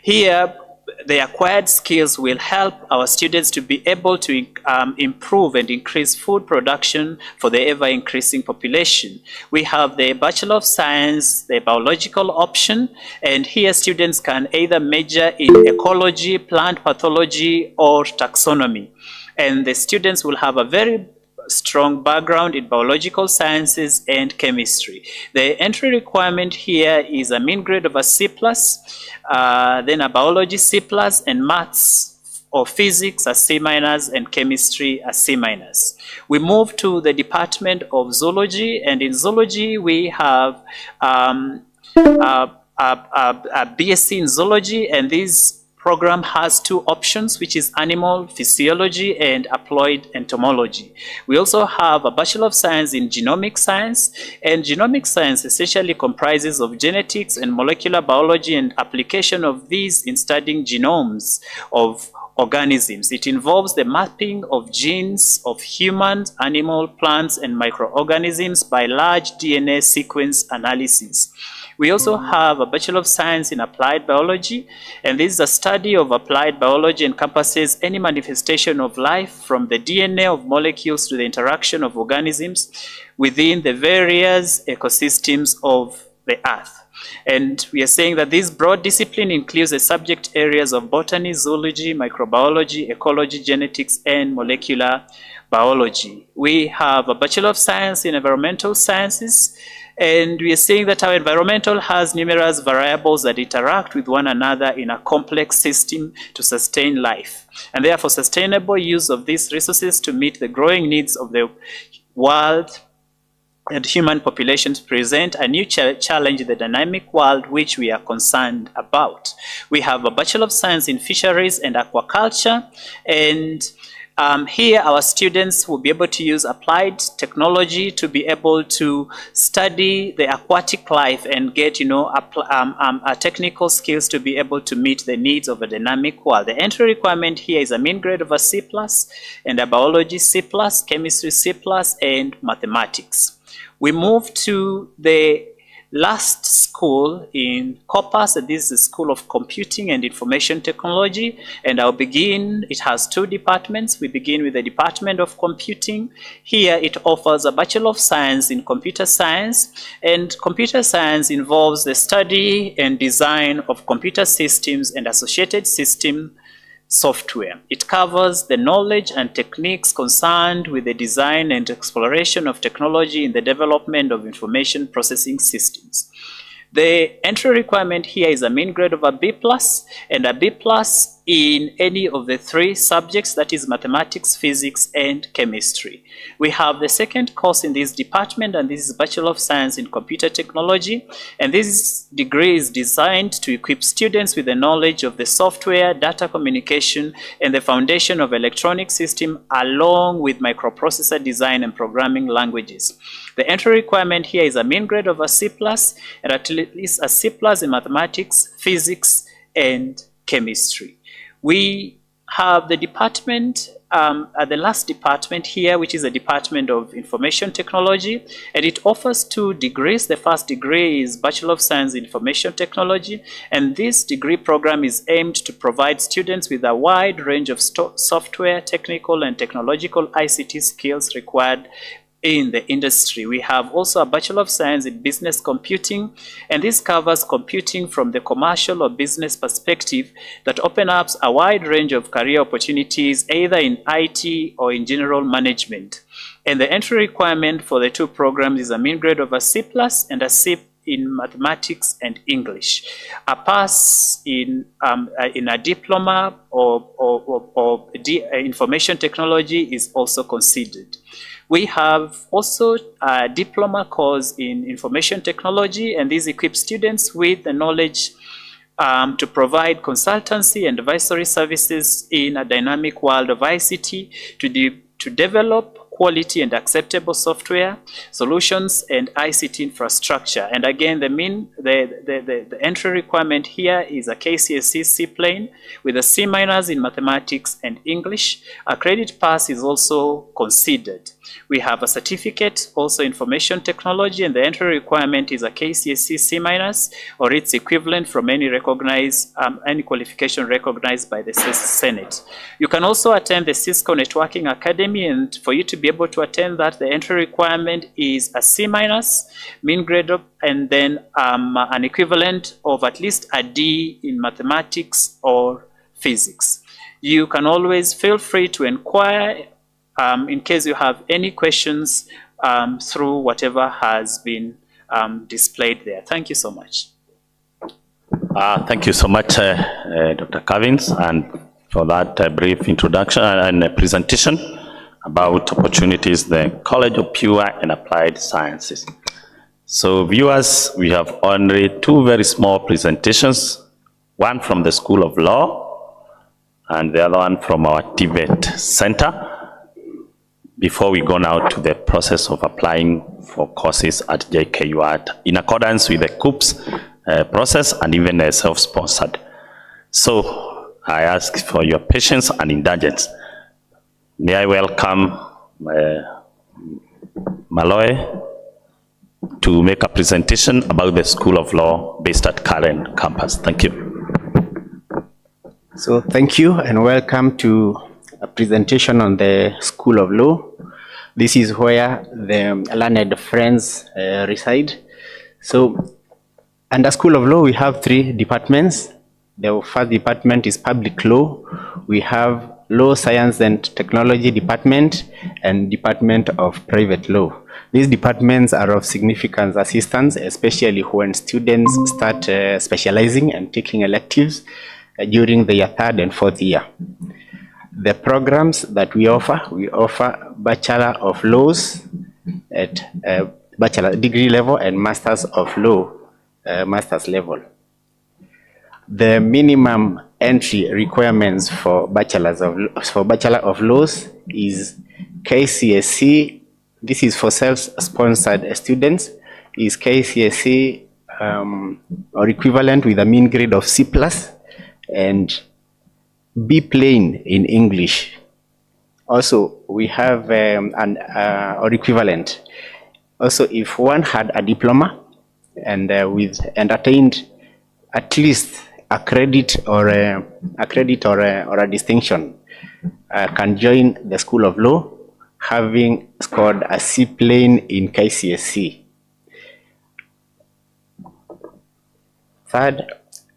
Here, the acquired skills will help our students to be able to improve and increase food production for the ever-increasing population. We have the Bachelor of Science, the biological option, and here students can either major in ecology, plant pathology, or taxonomy. And the students will have a very strong background in biological sciences and chemistry. The entry requirement here is a mean grade of a C+, then a biology C+, and maths or physics a C-, and chemistry a C-. We move to the Department of Zoology, and in Zoology we have a BSc in Zoology, and this program has two options, which is animal physiology and applied entomology. We also have a Bachelor of Science in Genomic Science, and genomic science essentially comprises of genetics and molecular biology and application of these in studying genomes of organisms. It involves the mapping of genes of humans, animal, plants, and microorganisms by large DNA sequence analysis. We also have a Bachelor of Science in Applied Biology, and this is a study of applied biology, encompasses any manifestation of life from the DNA of molecules to the interaction of organisms within the various ecosystems of the Earth. And we are saying that this broad discipline includes the subject areas of botany, zoology, microbiology, ecology, genetics, and molecular biology. We have a Bachelor of Science in Environmental Sciences, and we are saying that our environmental has numerous variables that interact with one another in a complex system to sustain life, and therefore sustainable use of these resources to meet the growing needs of the world and human populations present a new challenge in the dynamic world which we are concerned about. We have a Bachelor of Science in Fisheries and Aquaculture, and here our students will be able to use applied technology to be able to study the aquatic life and get, technical skills to be able to meet the needs of a dynamic world. The entry requirement here is a mean grade of a C+, and a biology C+, chemistry C+, and mathematics. We move to the last school in Corpus, and this is the School of Computing and Information Technology, and I'll begin. It has two departments. We begin with the Department of Computing. Here it offers a Bachelor of Science in Computer Science, and computer science involves the study and design of computer systems and associated system software. It covers the knowledge and techniques concerned with the design and exploration of technology in the development of information processing systems. The entry requirement here is a mean grade of a B+, and a B+ in any of the three subjects, that is mathematics, physics, and chemistry. We have the second course in this department, and this is Bachelor of Science in Computer Technology, and this degree is designed to equip students with the knowledge of the software, data communication, and the foundation of electronic system, along with microprocessor design and programming languages. The entry requirement here is a mean grade of a C+, and at least a C+ in mathematics, physics, and chemistry. We have the department, the last department here, which is the Department of Information Technology, and it offers two degrees. The first degree is Bachelor of Science in Information Technology, and this degree program is aimed to provide students with a wide range of software, technical, and technological ICT skills required in the industry. We have also a Bachelor of Science in Business Computing, and this covers computing from the commercial or business perspective that open up a wide range of career opportunities either in IT or in general management. And the entry requirement for the two programs is a mean grade of a C+ and a C in mathematics and English. A pass in a diploma or information technology is also considered. We have also a diploma course in information technology, and this equips students with the knowledge to provide consultancy and advisory services in a dynamic world of ICT to develop quality and acceptable software solutions and ICT infrastructure. And again, the entry requirement here is a KCSE C plane with a C- in mathematics and English. A credit pass is also considered. We have a certificate, also information technology, and the entry requirement is a KCSE C- or its equivalent from any qualification recognized by the Senate. You can also attend the Cisco Networking Academy, and for you to be able to attend that, the entry requirement is a C-, mean grade of, and then an equivalent of at least a D in mathematics or physics. You can always feel free to inquire in case you have any questions through whatever has been displayed there. Thank you so much. Thank you so much, Dr. Cavins, and for that brief introduction and presentation about opportunities in the College of Pure and Applied Sciences. So viewers, we have only two very small presentations, one from the School of Law and the other one from our TVET Center, before we go now to the process of applying for courses at JKUAT in accordance with the COOPS process and even self-sponsored. So I ask for your patience and indulgence. May I welcome Maloe to make a presentation about the School of Law based at Karen campus. Thank you. So thank you and welcome to a presentation on the School of Law. This is where the learned friends reside. So under School of Law, we have three departments. The first department is Public Law. We have Law, Science and Technology Department and Department of Private Law. These departments are of significant assistance, especially when students start specializing and taking electives during their third and fourth year. The programs that we offer Bachelor of Laws at bachelor degree level and Masters of Law, Masters level. The minimum entry requirements for Bachelor of Laws is KCSE. This is for self-sponsored students. Is KCSE or equivalent with a mean grade of C+ and B plain in English. Also, we have or equivalent. Also, if one had a diploma and attained at least a credit or a distinction, can join the School of Law, having scored a C plain in KCSE. Third,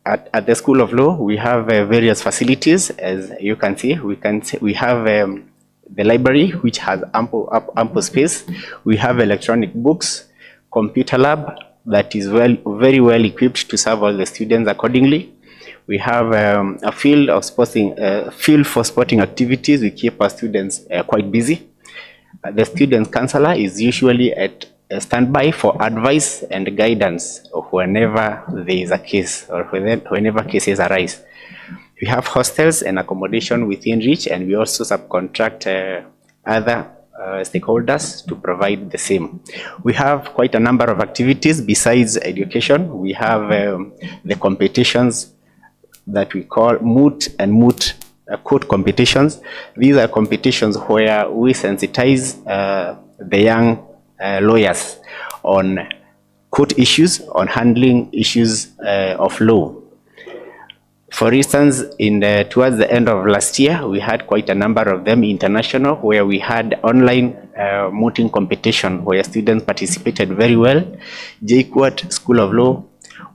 at the School of Law, we have various facilities. As you can see, we have the library, which has ample space. We have electronic books, computer lab that is very well equipped to serve all the students accordingly. We have a field for sporting activities. We keep our students quite busy. The student counselor is usually at standby for advice and guidance whenever there is a case or whenever cases arise. We have hostels and accommodation within reach, and we also subcontract other stakeholders to provide the same. We have quite a number of activities besides education. We have the competitions that we call moot and moot court competitions. These are competitions where we sensitize the young lawyers on court issues, on handling issues of law. For instance, towards the end of last year, we had quite a number of them international, where we had online mooting competition where students participated very well. JKUAT School of Law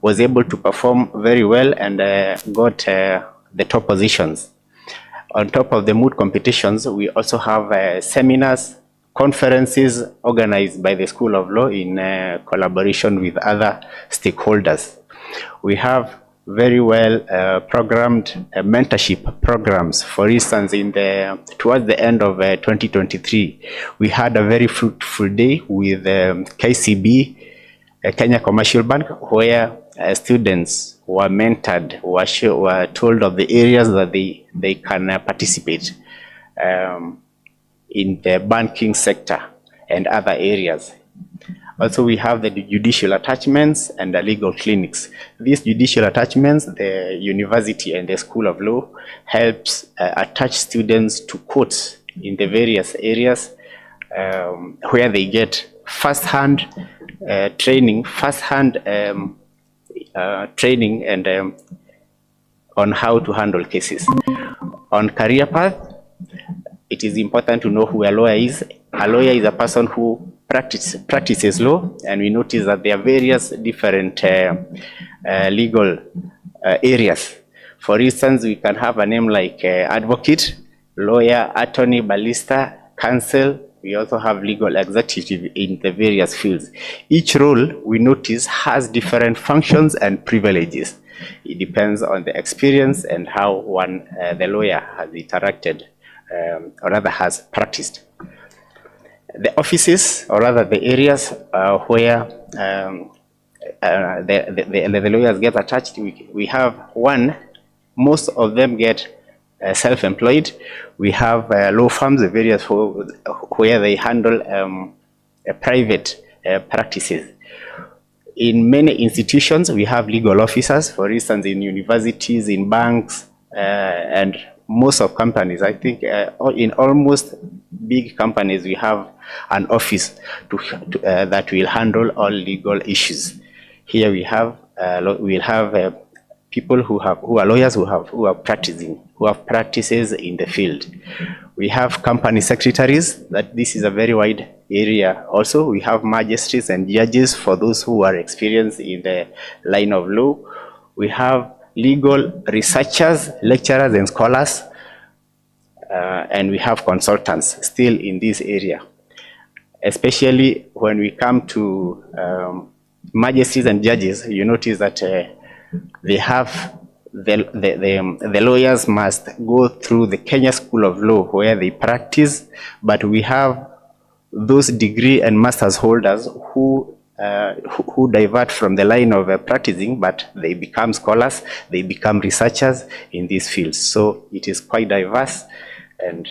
was able to perform very well and got the top positions. On top of the moot competitions, we also have seminars, conferences organized by the School of Law in collaboration with other stakeholders. We have very well programmed mentorship programs. For instance, towards the end of 2023, we had a very fruitful day with KCB, Kenya Commercial Bank, where students were mentored, were told of the areas that they can participate in the banking sector and other areas. Also, we have the judicial attachments and the legal clinics. These judicial attachments, the university and the School of Law helps attach students to courts in the various areas where they get first-hand training, training and on how to handle cases. On career path, it is important to know who a lawyer is. A lawyer is a person who practices law, and we notice that there are various different legal areas. For instance, we can have a name like advocate, lawyer, attorney, barrister, counsel. We also have legal executive in the various fields. Each role, we notice, has different functions and privileges. It depends on the experience and how the lawyer has interacted, or rather has practiced. The offices, or rather the areas where the lawyers get attached, we have one, most of them get self-employed. We have law firms, the various where they handle private practices. In many institutions, we have legal officers, for instance, in universities, in banks, and most of companies. I think in almost big companies, we have an office that will handle all legal issues. Here we have we'll have people who are lawyers who have practices in the field. We have company secretaries. That this is a very wide area. Also, we have magistrates and judges for those who are experienced in the line of law. We have legal researchers, lecturers, and scholars, and we have consultants still in this area. Especially when we come to magistrates and judges, you notice that they have the lawyers must go through the Kenya School of Law where they practice, but we have those degree and master's holders who divert from the line of practicing, but they become scholars, they become researchers in these fields. So it is quite diverse, and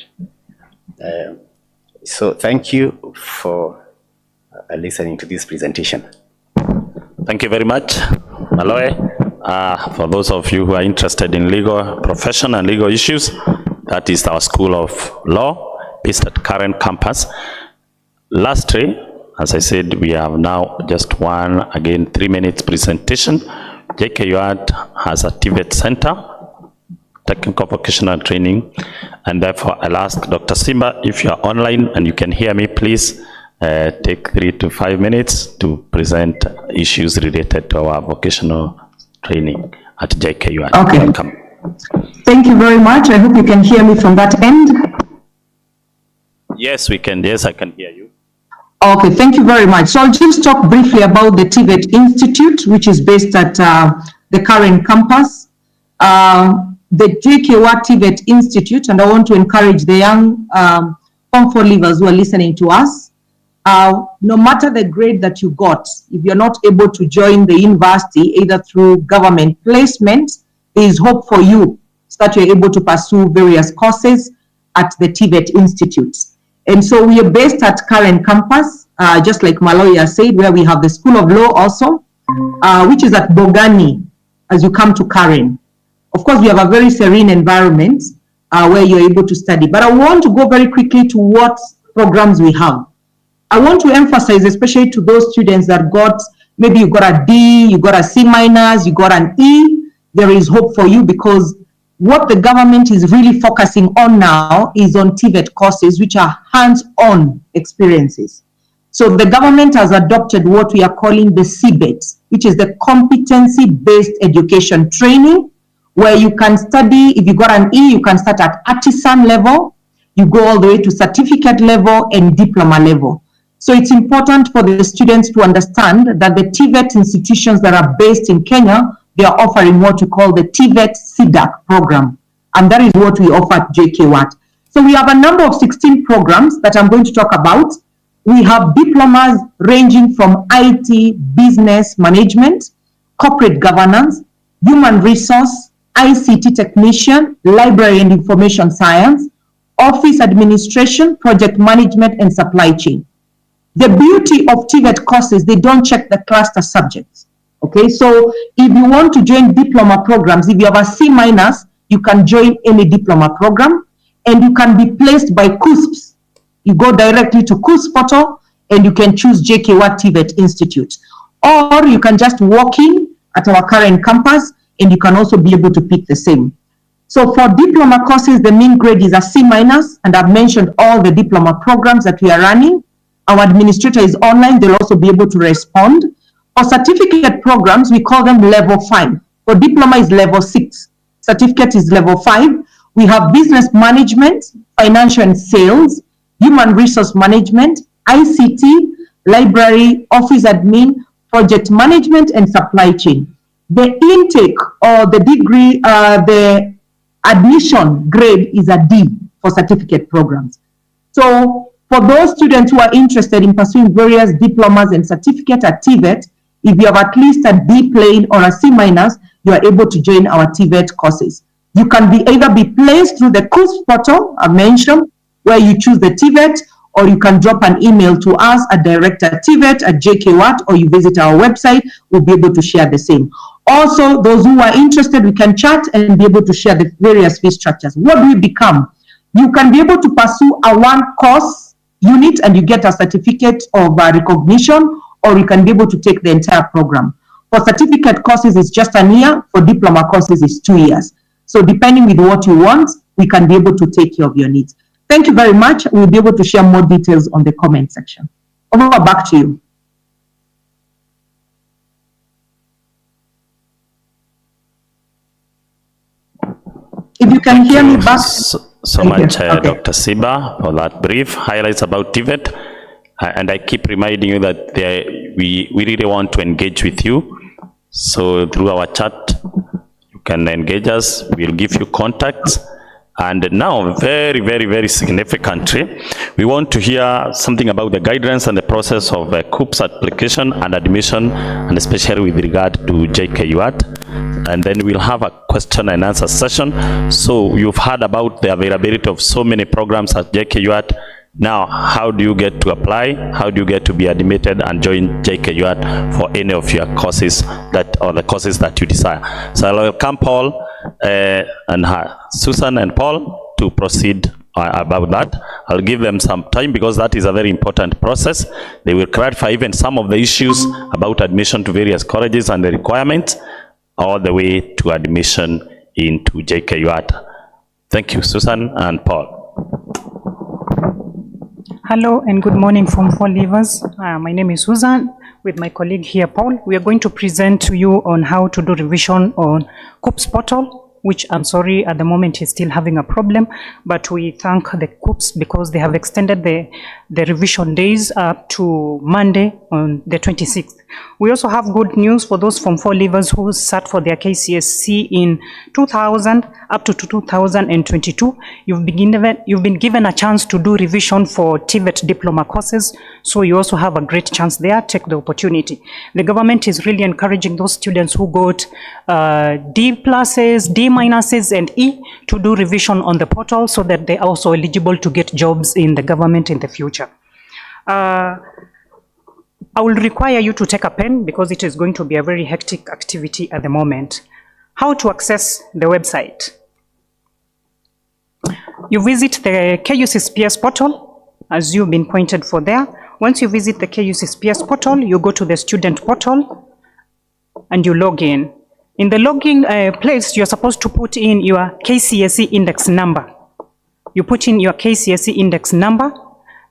so thank you for listening to this presentation. Thank you very much, Maloe. For those of you who are interested in legal profession and legal issues, that is our School of Law based at current campus. Lastly, as I said, we have now just 3 minutes presentation. JKUAT has a TVET center, technical vocational training, and therefore I'll ask Dr. Simba, if you are online and you can hear me, please take 3 to 5 minutes to present issues related to our vocational training at JKUAT. Okay. Welcome. Thank you very much. I hope you can hear me from that end. Yes, we can. Yes, I can hear you. Okay, thank you very much. So I'll just talk briefly about the TVET Institute, which is based at the current campus. The JKUAT TVET Institute, and I want to encourage the young Form 4 leavers who are listening to us, no matter the grade that you got, if you're not able to join the university, either through government placement, there is hope for you so that you're able to pursue various courses at the TVET Institute. And so we are based at current campus, just like Maloya said, where we have the School of Law also, which is at Bogani as you come to Karen. Of course, we have a very serene environment where you're able to study. But I want to go very quickly to what programs we have. I want to emphasize, especially to those students that got, maybe you got a D, you got a C minus, you got an E, there is hope for you, because what the government is really focusing on now is on TVET courses, which are hands-on experiences. So the government has adopted what we are calling the CBET, which is the competency-based education training, where you can study. If you got an E, you can start at artisan level, you go all the way to certificate level and diploma level. So it's important for the students to understand that the TVET institutions that are based in Kenya, they are offering what we call the TVET CDAC program. And that is what we offer at JKUAT. So we have a number of 16 programs that I'm going to talk about. We have diplomas ranging from IT, business management, corporate governance, human resource, ICT technician, library and information science, office administration, project management, and supply chain. The beauty of TVET courses, they don't check the cluster subjects. Okay, so if you want to join diploma programs, if you have a C minus, you can join any diploma program, and you can be placed by CUSPs. You go directly to CUSP portal and you can choose JKUAT TVET Institute. Or you can just walk in at our current campus and you can also be able to pick the same. So for diploma courses, the mean grade is a C minus, and I've mentioned all the diploma programs that we are running. Our administrator is online, they'll also be able to respond. For certificate programs, we call them level 5. For diploma is level 6. Certificate is level 5. We have business management, financial and sales, human resource management, ICT, library, office admin, project management, and supply chain. The intake or the degree, the admission grade is a D for certificate programs. So for those students who are interested in pursuing various diplomas and certificate at TVET, if you have at least a D plain or a C minus, you are able to join our TVET courses. You can either be placed through the KUSP portal I mentioned, where you choose the TVET, or you can drop an email to us at director@TVET@JKUAT, or you visit our website. We'll be able to share the same. Also, those who are interested, we can chat and be able to share the various fee structures. What do we become? You can be able to pursue a one course unit and you get a certificate of recognition, or you can be able to take the entire program. For certificate courses, it's just a year. For diploma courses, it's 2 years. So depending with what you want, we can be able to take care of your needs. Thank you very much. We'll be able to share more details on the comment section. Over, back to you. If you can hear me back. So much, Dr. Siba, for that brief highlights about TVET. And I keep reminding you that we really want to engage with you. So through our chat, you can engage us. We'll give you contacts. And now, very, very, very significantly, we want to hear something about the guidance and the process of KUPS application and admission, and especially with regard to JKUAT. And then we'll have a question and answer session. So you've heard about the availability of so many programs at JKUAT. Now, how do you get to apply? How do you get to be admitted and join JKUAT for any of your courses or the courses that you desire? So I'll welcome Paul and Susan and Paul to proceed about that. I'll give them some time because that is a very important process. They will clarify even some of the issues about admission to various colleges and the requirements all the way to admission into JKUAT. Thank you, Susan and Paul. Hello and good morning, Form 4 leavers. My name is Susan with my colleague here, Paul. We are going to present to you on how to do revision on KUPS portal, which I'm sorry at the moment is still having a problem, but we thank the KUPS because they have extended the revision days up to Monday on the 26th. We also have good news for those Form 4 leavers who sat for their KCSE in 2000 up to 2022. You've been given a chance to do revision for TVET diploma courses, so you also have a great chance there. Take the opportunity. The government is really encouraging those students who got D pluses, D minuses, and E to do revision on the portal so that they're also eligible to get jobs in the government in the future. I will require you to take a pen because it is going to be a very hectic activity at the moment. How to access the website? You visit the KUCSPS portal, as you've been pointed for there. Once you visit the KUCSPS portal, you go to the student portal and you log in. In the login place, you're supposed to put in your KCSE index number. You put in your KCSE index number.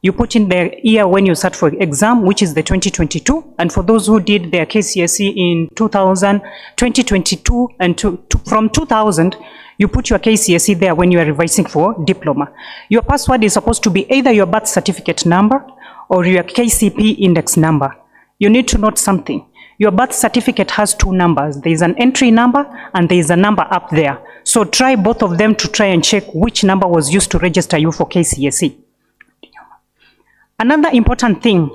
You put in the year when you sat for exam, which is the 2022. And for those who did their KCSE in 2022 and from 2000, you put your KCSE there when you are revising for diploma. Your password is supposed to be either your birth certificate number or your KCP index number. You need to note something. Your birth certificate has two numbers. There is an entry number and there is a number up there. So try both of them to try and check which number was used to register you for KCSE. Another important thing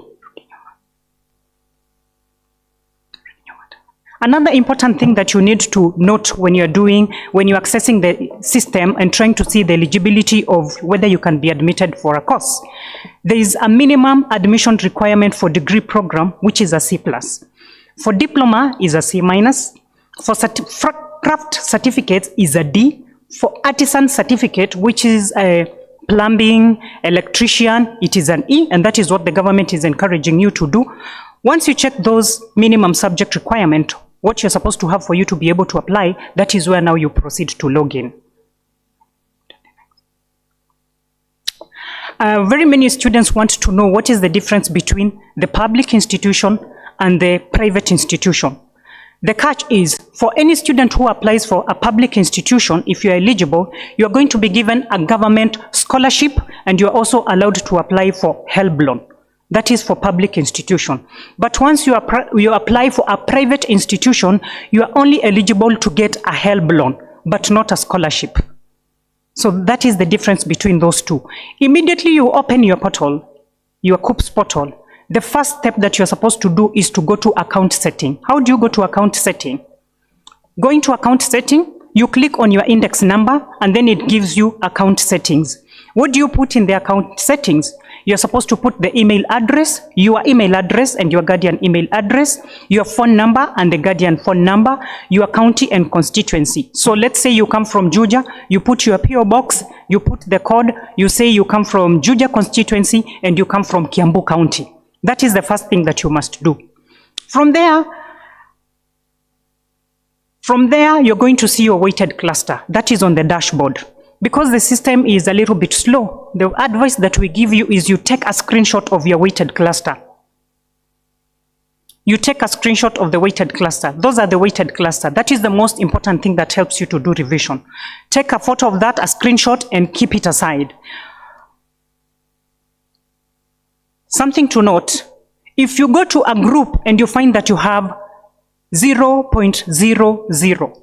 that you need to note when you're accessing the system and trying to see the eligibility of whether you can be admitted for a course. There is a minimum admission requirement for degree program, which is a C+. For diploma is a C-. For craft certificates is a D. For artisan certificate, which is a plumbing, electrician, it is an E, and that is what the government is encouraging you to do. Once you check those minimum subject requirement, what you're supposed to have for you to be able to apply, that is where now you proceed to log in. Very many students want to know what is the difference between the public institution and the private institution. The catch is, for any student who applies for a public institution, if you are eligible, you are going to be given a government scholarship, and you are also allowed to apply for HELB loan. That is for public institution. But once you apply for a private institution, you are only eligible to get a HELB loan, but not a scholarship. So that is the difference between those two. Immediately you open your portal, your KUPS portal, the first step that you're supposed to do is to go to account setting. How do you go to account setting? Going to account setting, you click on your index number, and then it gives you account settings. What do you put in the account settings? You're supposed to put the email address, your email address and your guardian email address, your phone number and the guardian phone number, your county and constituency. So let's say you come from Juja, you put your PO box, you put the code, you say you come from Juja constituency and you come from Kiambu County. That is the first thing that you must do. From there, you're going to see your weighted cluster. That is on the dashboard. Because the system is a little bit slow, the advice that we give you is you take a screenshot of your weighted cluster. You take a screenshot of the weighted cluster. Those are the weighted cluster. That is the most important thing that helps you to do revision. Take a photo of that, a screenshot, and keep it aside. Something to note, if you go to a group and you find that you have 0.00,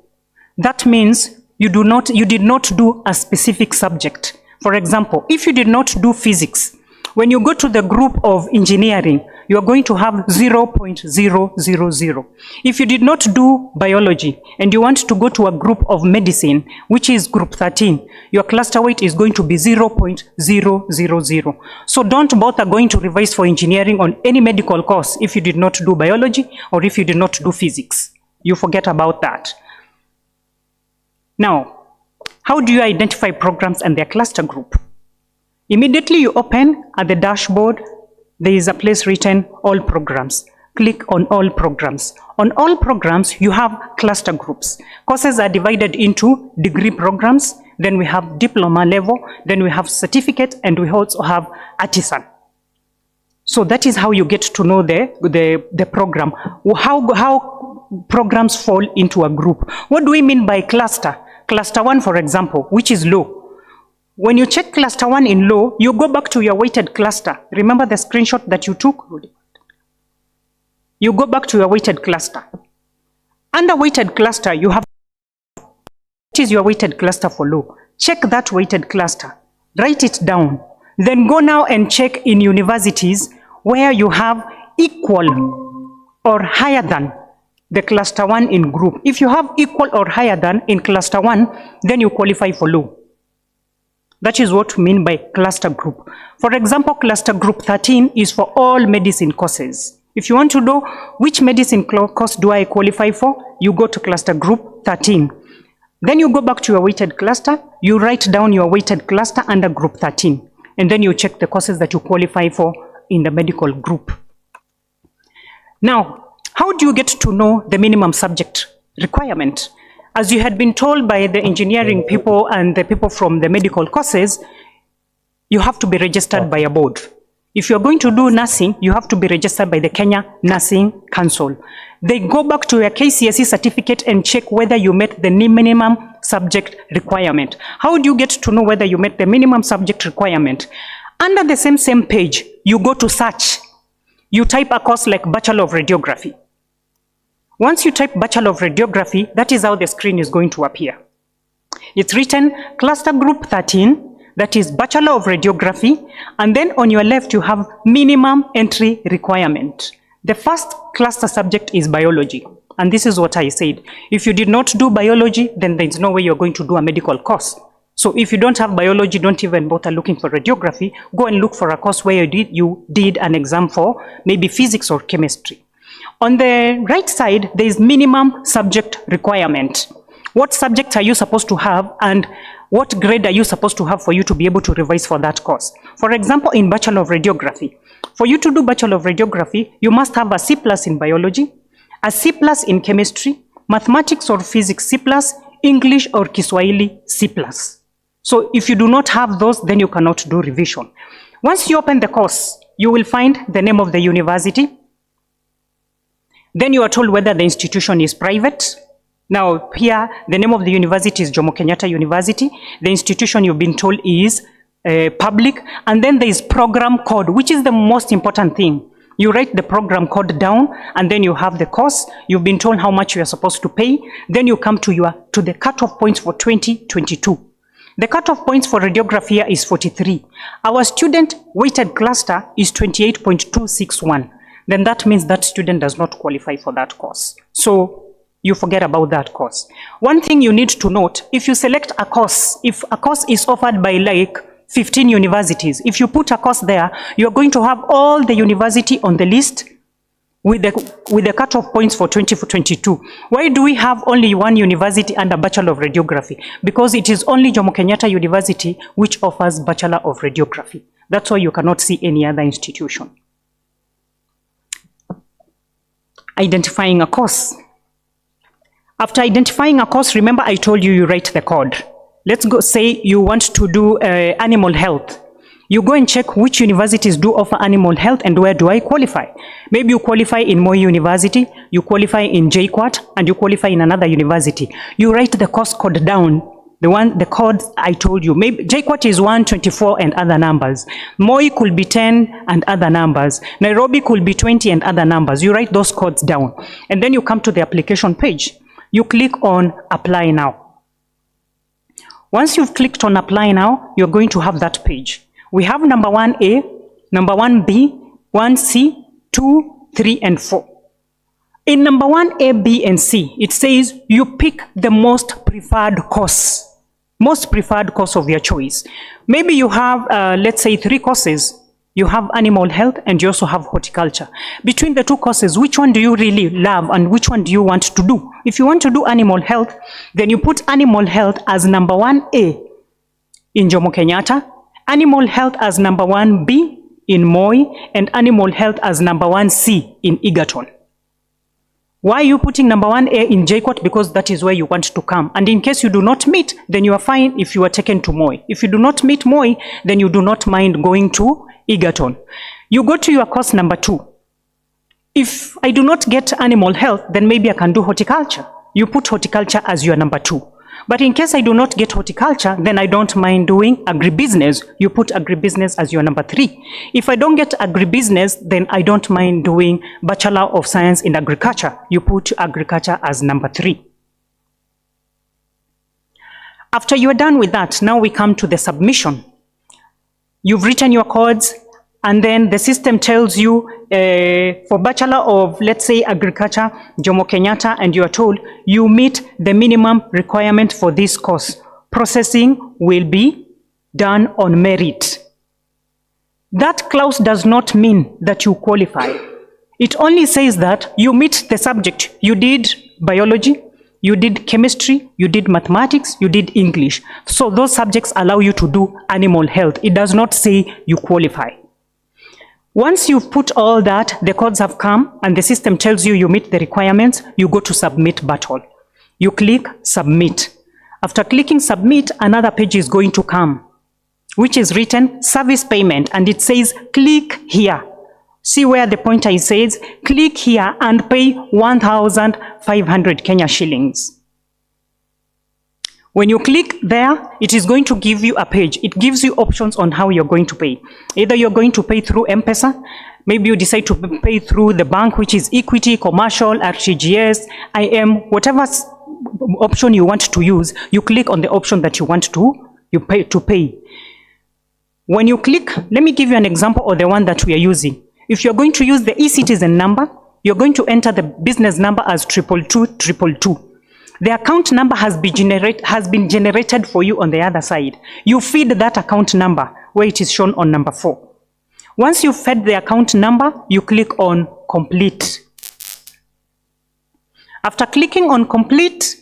that means you did not do a specific subject. For example, if you did not do physics, when you go to the group of engineering, you are going to have 0.000. If you did not do biology and you want to go to a group of medicine, which is group 13, your cluster weight is going to be 0.000. So don't bother going to revise for engineering on any medical course if you did not do biology or if you did not do physics. You forget about that. Now, how do you identify programs and their cluster group? Immediately you open at the dashboard, there is a place written all programs. Click on all programs. On all programs, you have cluster groups. Courses are divided into degree programs, then we have diploma level, then we have certificate, and we also have artisan. So that is how you get to know the program. How programs fall into a group. What do we mean by cluster? Cluster 1, for example, which is low. When you check cluster 1 in low, you go back to your weighted cluster. Remember the screenshot that you took? You go back to your weighted cluster. Under weighted cluster, you have, what is your weighted cluster for low? Check that weighted cluster. Write it down. Then go now and check in universities where you have equal or higher than the cluster 1 in group. If you have equal or higher than in cluster 1, then you qualify for low. That is what we mean by cluster group. For example, cluster group 13 is for all medicine courses. If you want to know which medicine course do I qualify for, you go to cluster group 13. Then you go back to your weighted cluster, you write down your weighted cluster under group 13, and then you check the courses that you qualify for in the medical group. Now, how do you get to know the minimum subject requirement? As you had been told by the engineering people and the people from the medical courses, you have to be registered by a board. If you're going to do nursing, you have to be registered by the Kenya Nursing Council. They go back to your KCSE certificate and check whether you met the minimum subject requirement. How do you get to know whether you met the minimum subject requirement? Under the same page, you go to search. You type a course like Bachelor of Radiography. Once you type Bachelor of Radiography, that is how the screen is going to appear. It's written Cluster Group 13, that is Bachelor of Radiography, and then on your left you have minimum entry requirement. The first cluster subject is biology, and this is what I said. If you did not do biology, then there is no way you're going to do a medical course. So if you don't have biology, don't even bother looking for radiography. Go and look for a course where you did an exam for maybe physics or chemistry. On the right side, there is minimum subject requirement. What subjects are you supposed to have, and what grade are you supposed to have for you to be able to revise for that course? For example, in Bachelor of Radiography, for you to do Bachelor of Radiography, you must have a C+ in biology, a C+ in chemistry, mathematics or physics C+, English or Kiswahili C+. So if you do not have those, then you cannot do revision. Once you open the course, you will find the name of the university. Then you are told whether the institution is private. Now here, the name of the university is Jomo Kenyatta University. The institution you've been told is public. And then there is program code, which is the most important thing. You write the program code down, and then you have the course. You've been told how much you are supposed to pay. Then you come to the cutoff points for 2022. The cutoff points for radiography here is 43. Our student weighted cluster is 28.261. Then that means that student does not qualify for that course. So you forget about that course. One thing you need to note, if you select a course, if a course is offered by like 15 universities, if you put a course there, you're going to have all the university on the list with the cutoff points for 2022. Why do we have only one university and a Bachelor of Radiography? Because it is only Jomo Kenyatta University which offers Bachelor of Radiography. That's why you cannot see any other institution. Identifying a course. After identifying a course, remember I told you write the code. Let's go say you want to do animal health. You go and check which universities do offer animal health and where do I qualify. Maybe you qualify in Moi University, you qualify in JKUAT, and you qualify in another university. You write the course code down, the code I told you. Maybe JKUAT is 124 and other numbers. Moi could be 10 and other numbers. Nairobi could be 20 and other numbers. You write those codes down. And then you come to the application page. You click on Apply Now. Once you've clicked on Apply Now, you're going to have that page. We have number 1A, number 1B, 1C, 2, 3, and 4. In number 1A, B, and C, it says you pick the most preferred course of your choice. Maybe you have, let's say, 3 courses. You have animal health and you also have horticulture. Between the 2 courses, which one do you really love and which one do you want to do? If you want to do animal health, then you put animal health as number 1A in Jomo Kenyatta, animal health as number 1B in Moi, and animal health as number 1C in Egerton. Why are you putting number 1A in JKUAT? Because that is where you want to come. And in case you do not meet, then you are fine if you are taken to Moi. If you do not meet Moi, then you do not mind going to Egerton. You go to your course number 2. If I do not get animal health, then maybe I can do horticulture. You put horticulture as your number 2. But in case I do not get horticulture, then I don't mind doing agribusiness. You put agribusiness as your number 3. If I don't get agribusiness, then I don't mind doing Bachelor of Science in Agriculture. You put agriculture as number 3. After you are done with that, now we come to the submission. You've written your codes, and then the system tells you for Bachelor of, let's say, Agriculture, Jomo Kenyatta, and you are told you meet the minimum requirement for this course. Processing will be done on merit. That clause does not mean that you qualify. It only says that you meet the subject. You did biology, you did chemistry, you did mathematics, you did English. So those subjects allow you to do animal health. It does not say you qualify. Once you've put all that, the codes have come, and the system tells you you meet the requirements, you go to Submit button. You click Submit. After clicking Submit, another page is going to come, which is written Service Payment, and it says click here. See where the pointer says click here and pay 1,500 Kenya shillings. When you click there, it is going to give you a page. It gives you options on how you're going to pay. Either you're going to pay through M-Pesa, maybe you decide to pay through the bank, which is Equity, Commercial, RTGS, IM, whatever option you want to use, you click on the option that you want to pay. When you click, let me give you an example of the one that we are using. If you're going to use the e-citizen number, you're going to enter the business number as 22222. The account number has been generated for you on the other side. You feed that account number where it is shown on number 4. Once you fed the account number, you click on Complete. After clicking on Complete,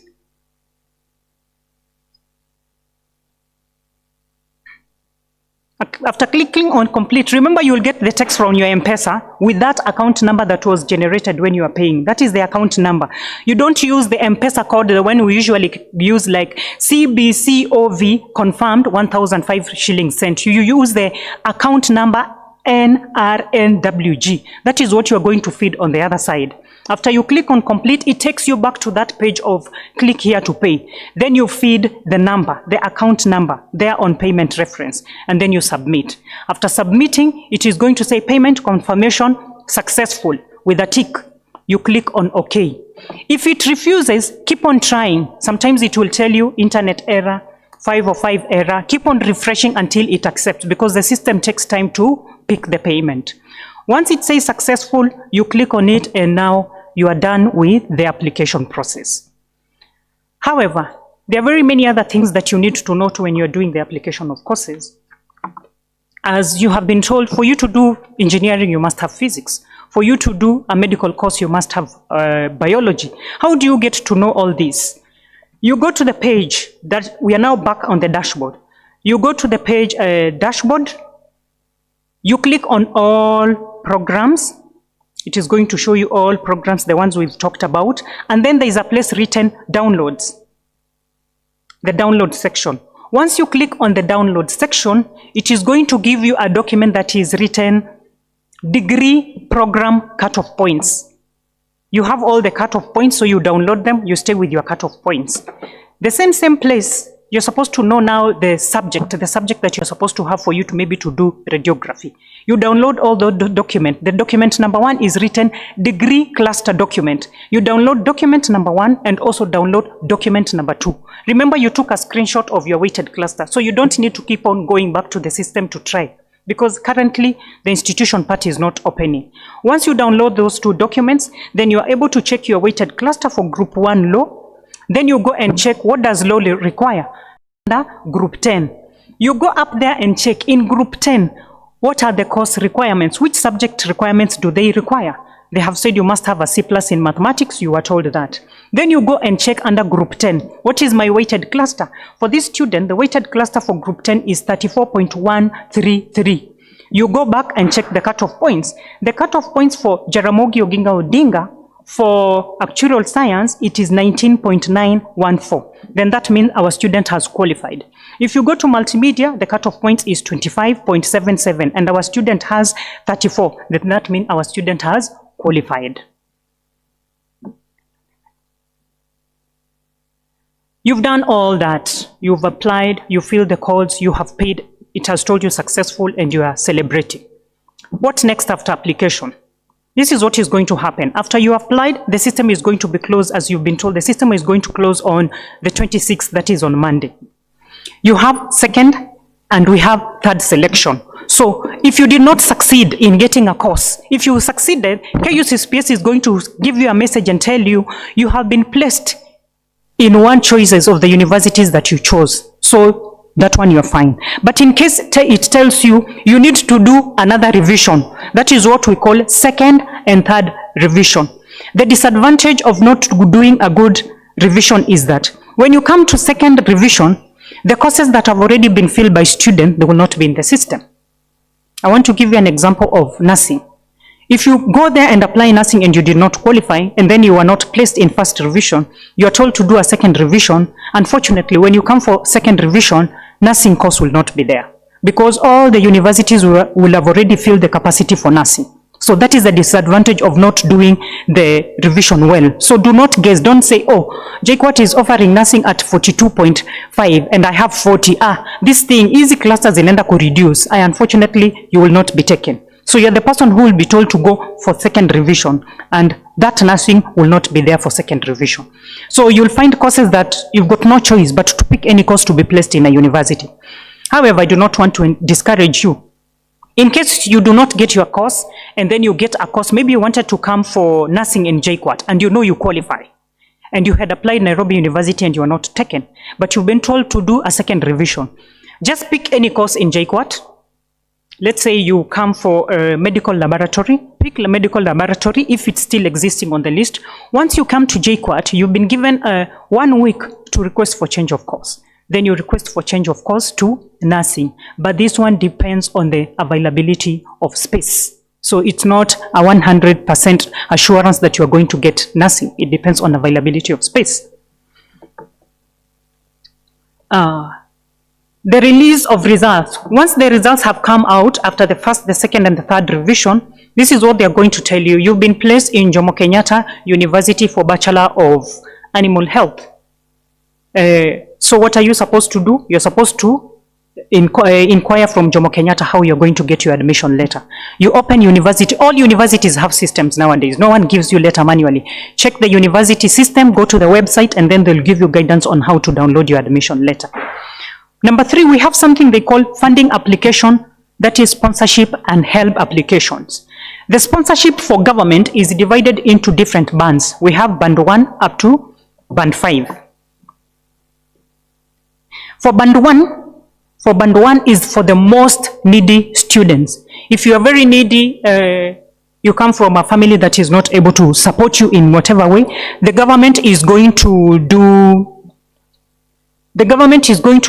remember you will get the text from your M-Pesa with that account number that was generated when you are paying. That is the account number. You don't use the M-Pesa code, the one we usually use, like CBCOV confirmed 1,005 shillings sent. You use the account number NRNWG. That is what you are going to feed on the other side. After you click on complete, it takes you back to that page of click here to pay. Then you feed the number, the account number, there on payment reference, and then you submit. After submitting, it is going to say payment confirmation successful with a tick. You click on OK. If it refuses, keep on trying. Sometimes it will tell you internet error, 505 error. Keep on refreshing until it accepts, because the system takes time to pick the payment. Once it says successful, you click on it, and now you are done with the application process. However, there are very many other things that you need to note when you're doing the application of courses. As you have been told, for you to do engineering, you must have physics. For you to do a medical course, you must have biology. How do you get to know all this? You go to the page that we are now back on the dashboard. You go to the page dashboard. You click on all programs. It is going to show you all programs, the ones we've talked about. And then there is a place written downloads, the download section. Once you click on the download section, it is going to give you a document that is written degree program cutoff points. You have all the cutoff points, so you download them, you stay with your cutoff points. The same place, you're supposed to know now the subject that you're supposed to have for you to maybe to do radiography. You download all the document. The document number 1 is written degree cluster document. You download document number 1 and also download document number 2. Remember, you took a screenshot of your weighted cluster, so you don't need to keep on going back to the system to try, because currently the institution part is not opening. Once you download those 2 documents, then you are able to check your weighted cluster for group 1 law. Then you go and check what does law require under group 10. You go up there and check in group 10, what are the course requirements? Which subject requirements do they require? They have said you must have a C+ in mathematics, you are told that. Then you go and check under group 10, what is my weighted cluster? For this student, the weighted cluster for group 10 is 34.133. You go back and check the cutoff points. The cutoff points for Jaramogi Oginga Odinga, for actuarial science, it is 19.914. Then that means our student has qualified. If you go to multimedia, the cutoff point is 25.77 and our student has 34. Then that means our student has qualified. You've done all that. You've applied, you filled the codes, you have paid, it has told you successful, and you are celebrating. What next after application? This is what is going to happen. After you applied, the system is going to be closed, as you've been told. The system is going to close on the 26th, that is on Monday. You have second and we have third selection. So if you did not succeed in getting a course, if you succeeded, KCSE is going to give you a message and tell you, you have been placed in one choices of the universities that you chose. So that one you're fine. But in case it tells you, you need to do another revision. That is what we call second and third revision. The disadvantage of not doing a good revision is that when you come to second revision, the courses that have already been filled by students, they will not be in the system. I want to give you an example of nursing. If you go there and apply nursing and you did not qualify, and then you are not placed in first revision, you are told to do a second revision. Unfortunately, when you come for second revision, nursing course will not be there, because all the universities will have already filled the capacity for nursing. So that is the disadvantage of not doing the revision well. So do not guess, don't say, oh, JKUAT is offering nursing at 42.5 and I have 40. This thing, easy clusters in Enda could reduce. Unfortunately, you will not be taken. So you're the person who will be told to go for second revision, and that nursing will not be there for second revision. So you'll find courses that you've got no choice but to pick any course to be placed in a university. However, I do not want to discourage you. In case you do not get your course, and then you get a course, maybe you wanted to come for nursing in JKUAT, and you know you qualify, and you had applied Nairobi University and you are not taken, but you've been told to do a second revision. Just pick any course in JKUAT. Let's say you come for a medical laboratory, pick the medical laboratory if it's still existing on the list. Once you come to JKUAT, you've been given 1 week to request for change of course. Then you request for change of course to nursing. But this one depends on the availability of space. So it's not a 100% assurance that you're going to get nursing. It depends on availability of space. the release of results. Once the results have come out after the first, the second, and the third revision, this is what they are going to tell you. You've been placed in Jomo Kenyatta University for Bachelor of Animal Health. So what are you supposed to do? You're supposed to inquire from Jomo Kenyatta how you're going to get your admission letter. You open university. All universities have systems nowadays. No one gives you letter manually. Check the university system, go to the website, and then they'll give you guidance on how to download your admission letter. Number 3, we have something they call funding application, that is sponsorship and help applications. The sponsorship for government is divided into different bands. We have band 1 up to band 5. For band 1 is for the most needy students. If you are very needy, you come from a family that is not able to support you in whatever way, the government is going to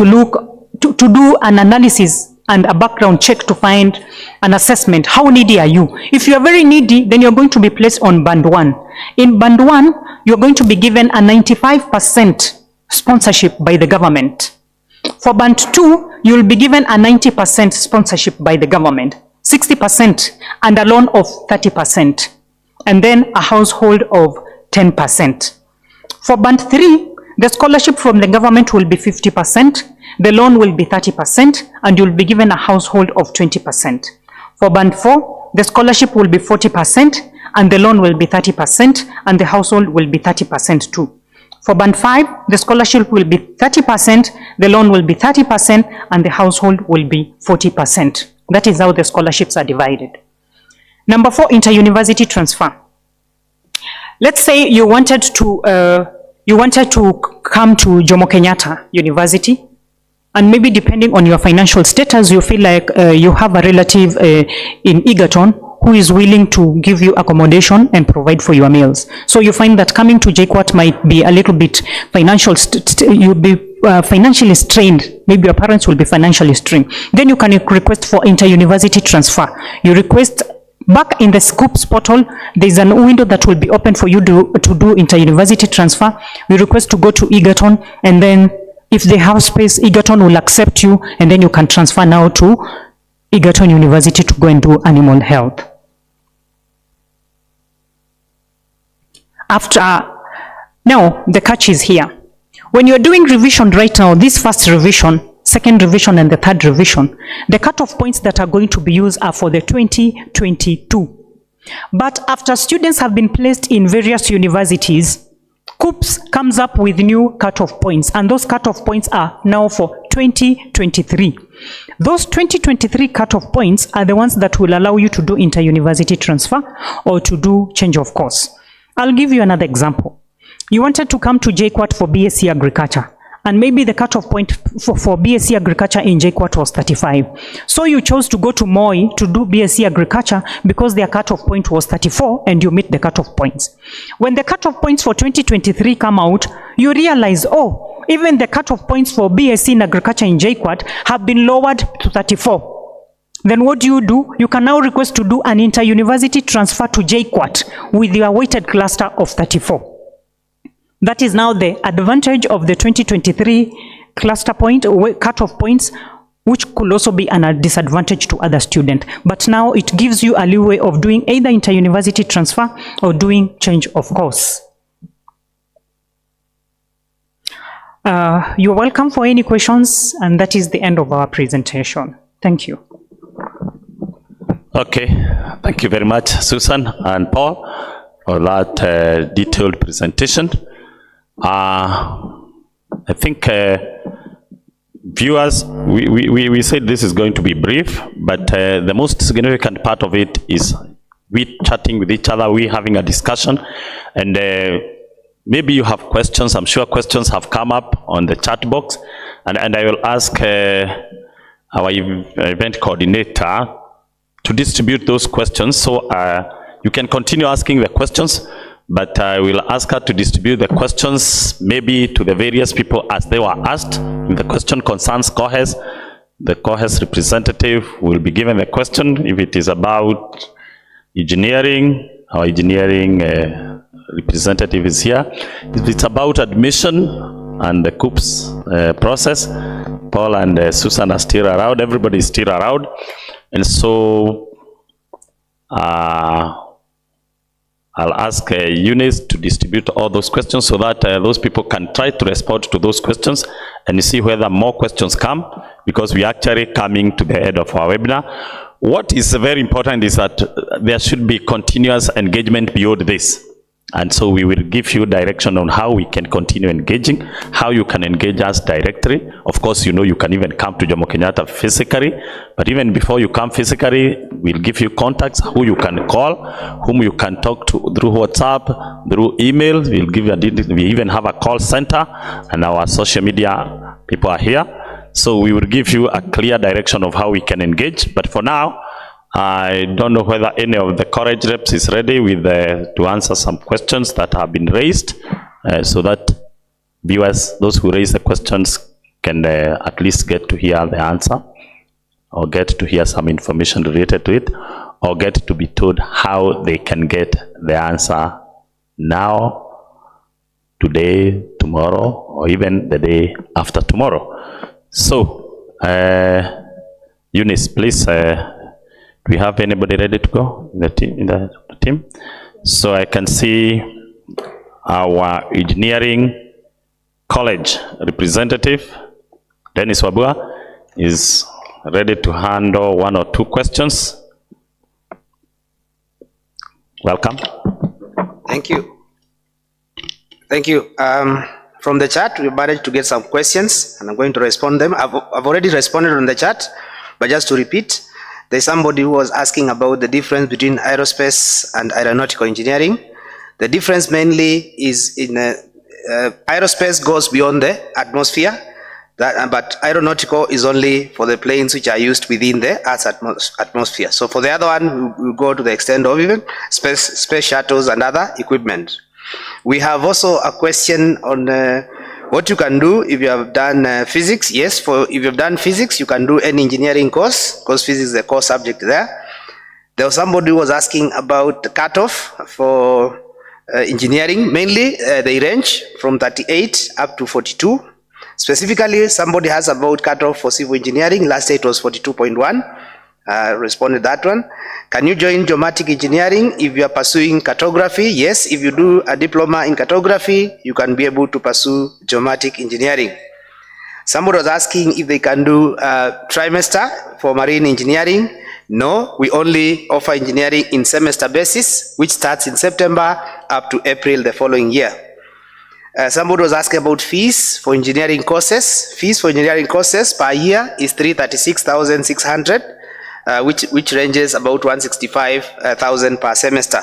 look to do an analysis and a background check to find an assessment. How needy are you? If you are very needy, then you're going to be placed on band 1. In band 1, you're going to be given a 95% sponsorship by the government. For band 2, you will be given a 90% sponsorship by the government, 60% and a loan of 30%, and then a household of 10%. For band 3, the scholarship from the government will be 50%, the loan will be 30%, and you'll be given a household of 20%. For band 4, the scholarship will be 40%, and the loan will be 30%, and the household will be 30% too. For band 5, the scholarship will be 30%, the loan will be 30%, and the household will be 40%. That is how the scholarships are divided. Number 4, inter-university transfer. Let's say you wanted to come to Jomo Kenyatta University, and maybe depending on your financial status, you feel like you have a relative in Egerton who is willing to give you accommodation and provide for your meals. So you find that coming to JKUAT might be a little bit you'll be financially strained. Maybe your parents will be financially strained. Then you can request for inter-university transfer. You request back in the SCOOPS portal, there's a window that will be open for you to do inter-university transfer. You request to go to Egerton, and then if they have space, Egerton will accept you, and then you can transfer now to Egerton University to go and do animal health. Now the catch is here. When you're doing revision right now, this first revision, second revision, and the third revision, the cutoff points that are going to be used are for the 2022. But after students have been placed in various universities, KUPS comes up with new cutoff points, and those cutoff points are now for 2023. Those 2023 cutoff points are the ones that will allow you to do inter-university transfer or to do change of course. I'll give you another example. You wanted to come to JKUAT for BSc Agriculture, and maybe the cutoff point for BSc Agriculture in JKUAT was 35. So you chose to go to Moi to do BSc Agriculture because their cutoff point was 34 and you meet the cutoff points. When the cutoff points for 2023 come out, you realize, oh, even the cutoff points for BSc in Agriculture in JKUAT have been lowered to 34. Then what do? You can now request to do an inter-university transfer to JKUAT with your weighted cluster of 34. That is now the advantage of the 2023 cluster point, cutoff points, which could also be a disadvantage to other students. But now it gives you a leeway of doing either inter-university transfer or doing change of course. You're welcome for any questions, and that is the end of our presentation. Thank you. Okay, thank you very much, Susan and Paul, for that detailed presentation. I think viewers, we said this is going to be brief, but the most significant part of it is we chatting with each other, we having a discussion, and maybe you have questions. I'm sure questions have come up on the chat box, and I will ask our event coordinator to distribute those questions. So you can continue asking the questions, but I will ask her to distribute the questions maybe to the various people as they were asked. If the question concerns COHES, the COHES representative will be given the question. If it is about engineering, our engineering representative is here. If it's about admission and the KUPS process, Paul and Susan are still around. Everybody is still around. And so I'll ask Eunice to distribute all those questions so that those people can try to respond to those questions and see whether more questions come, because we are actually coming to the end of our webinar. What is very important is that there should be continuous engagement beyond this. And so we will give you direction on how we can continue engaging, how you can engage us directly. Of course, you know, you can even come to Jomo Kenyatta physically, but even before you come physically, we'll give you contacts, who you can call, whom you can talk to through WhatsApp, through email. We'll give you we even have a call center, and our social media people are here. So we will give you a clear direction of how we can engage. But for now, I don't know whether any of the college reps is ready with to answer some questions that have been raised, so that viewers, those who raise the questions, can at least get to hear the answer, or get to hear some information related to it, or get to be told how they can get the answer now, today, tomorrow, or even the day after tomorrow. So, Eunice, please, do we have anybody ready to go in the team? So I can see our engineering college representative, Dennis Wabua, is ready to handle one or two questions. Welcome. Thank you. Thank you. From the chat, we managed to get some questions, and I'm going to respond them. I've already responded on the chat, but just to repeat, there's somebody who was asking about the difference between aerospace and aeronautical engineering. The difference mainly is in aerospace goes beyond the atmosphere, but aeronautical is only for the planes which are used within the Earth's atmosphere. So for the other one, we go to the extent of even space shuttles and other equipment. We have also a question on what you can do if you have done physics. Yes, if you have done physics, you can do any engineering course, because physics is the core subject there. There was somebody who was asking about the cutoff for engineering. Mainly, they range from 38 up to 42. Specifically, somebody has about cutoff for civil engineering. Last year it was 42.1. Responded that one. Can you join geomatic engineering if you are pursuing cartography? Yes, if you do a diploma in cartography, you can be able to pursue geomatic engineering. Somebody was asking if they can do a trimester for marine engineering. No, we only offer engineering in semester basis, which starts in September up to April the following year. Somebody was asking about fees for engineering courses. Fees for engineering courses per year is 336,600. Which ranges about 165,000 per semester.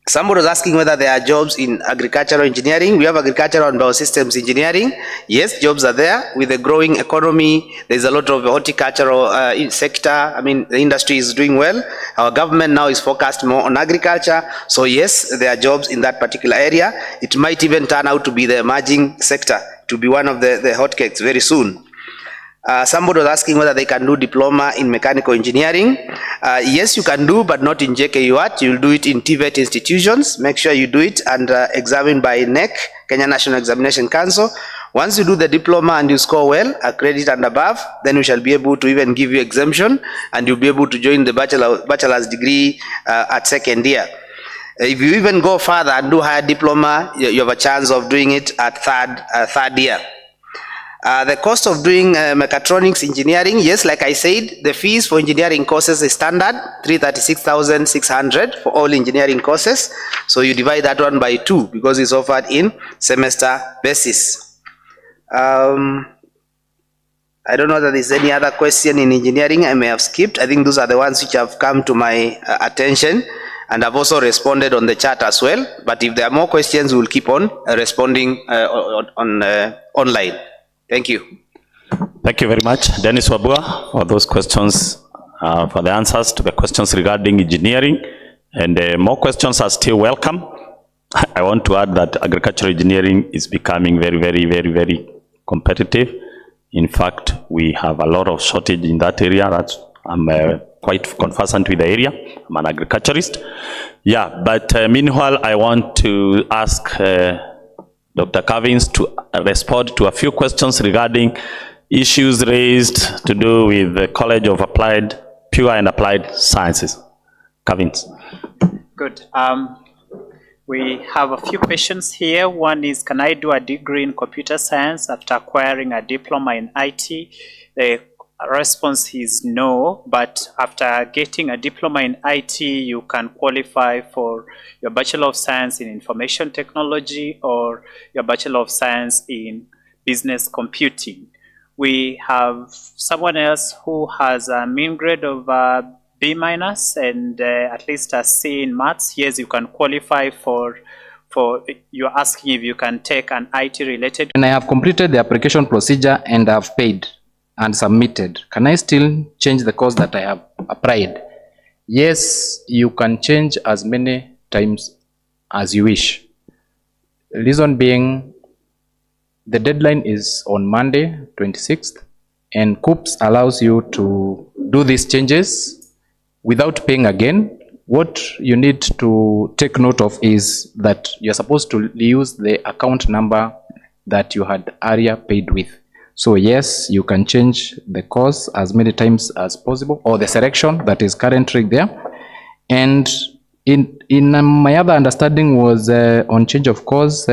Somebody was asking whether there are jobs in agricultural engineering. We have agricultural and biosystems engineering. Yes, jobs are there. With the growing economy, there's a lot of horticultural sector. I mean, the industry is doing well. Our government now is focused more on agriculture. So yes, there are jobs in that particular area. It might even turn out to be the emerging sector, to be one of the hotcakes very soon. Somebody was asking whether they can do diploma in mechanical engineering. Yes, you can do, but not in JKUAT. You'll do it in TVET institutions. Make sure you do it and examined by NEC, Kenya National Examination Council. Once you do the diploma and you score well, a credit and above, then we shall be able to even give you exemption, and you'll be able to join the bachelor's degree at second year. If you even go further and do higher diploma, you have a chance of doing it at third year. The cost of doing mechatronics engineering, yes, like I said, the fees for engineering courses is standard, 336,600 for all engineering courses. So you divide that one by 2 because it's offered in semester basis. I don't know whether there's any other question in engineering I may have skipped. I think those are the ones which have come to my attention, and I've also responded on the chat as well. But if there are more questions, we'll keep on responding online. Thank you. Thank you very much, Dennis Wabua, for those questions, for the answers to the questions regarding engineering. And more questions are still welcome. I want to add that agricultural engineering is becoming very, very, very, very competitive. In fact, we have a lot of shortage in that area. I'm quite conversant with the area. I'm an agriculturist. Yeah, but meanwhile, I want to ask Dr. Cavins to respond to a few questions regarding issues raised to do with the College of Pure and Applied Sciences. Cavins. Good. We have a few questions here. One is, can I do a degree in computer science after acquiring a diploma in IT? The response is no, but after getting a diploma in IT, you can qualify for your Bachelor of Science in Information Technology or your Bachelor of Science in Business Computing. We have someone else who has a mean grade of B- and at least a C in maths. Yes, you can qualify for you're asking if you can take an IT related. And I have completed the application procedure and have paid and submitted. Can I still change the course that I have applied? Yes, you can change as many times as you wish. Reason being, the deadline is on Monday, 26th, and KUPS allows you to do these changes without paying again. What you need to take note of is that you're supposed to use the account number that you had earlier paid with. So yes, you can change the course as many times as possible, or the selection that is currently there. And in my other understanding was on change of course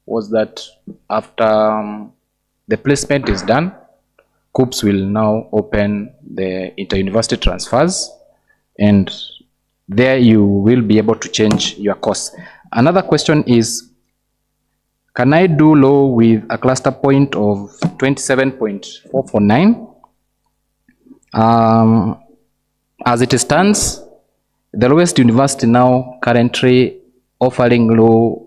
was that after the placement is done, KUPS will now open the inter-university transfers, and there you will be able to change your course. Another question is, can I do law with a cluster point of 27.449? As it stands, the lowest university now currently offering law,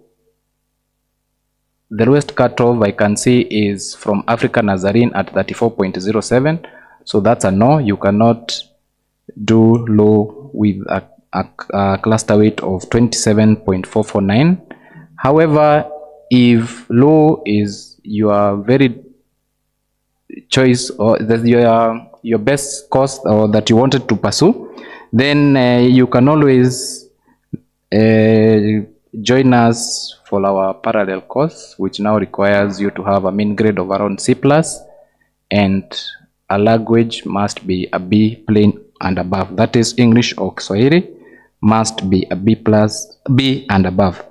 the lowest cutoff I can see is from Africa Nazarene at 34.07. So that's a no. You cannot do law with a cluster weight of 27.449. However, if law is your very choice, or that your best course, or that you wanted to pursue, then you can always join us for our parallel course, which now requires you to have a mean grade of around C+, and a language must be a B plain and above. That is English or Swahili must be a B+ and above.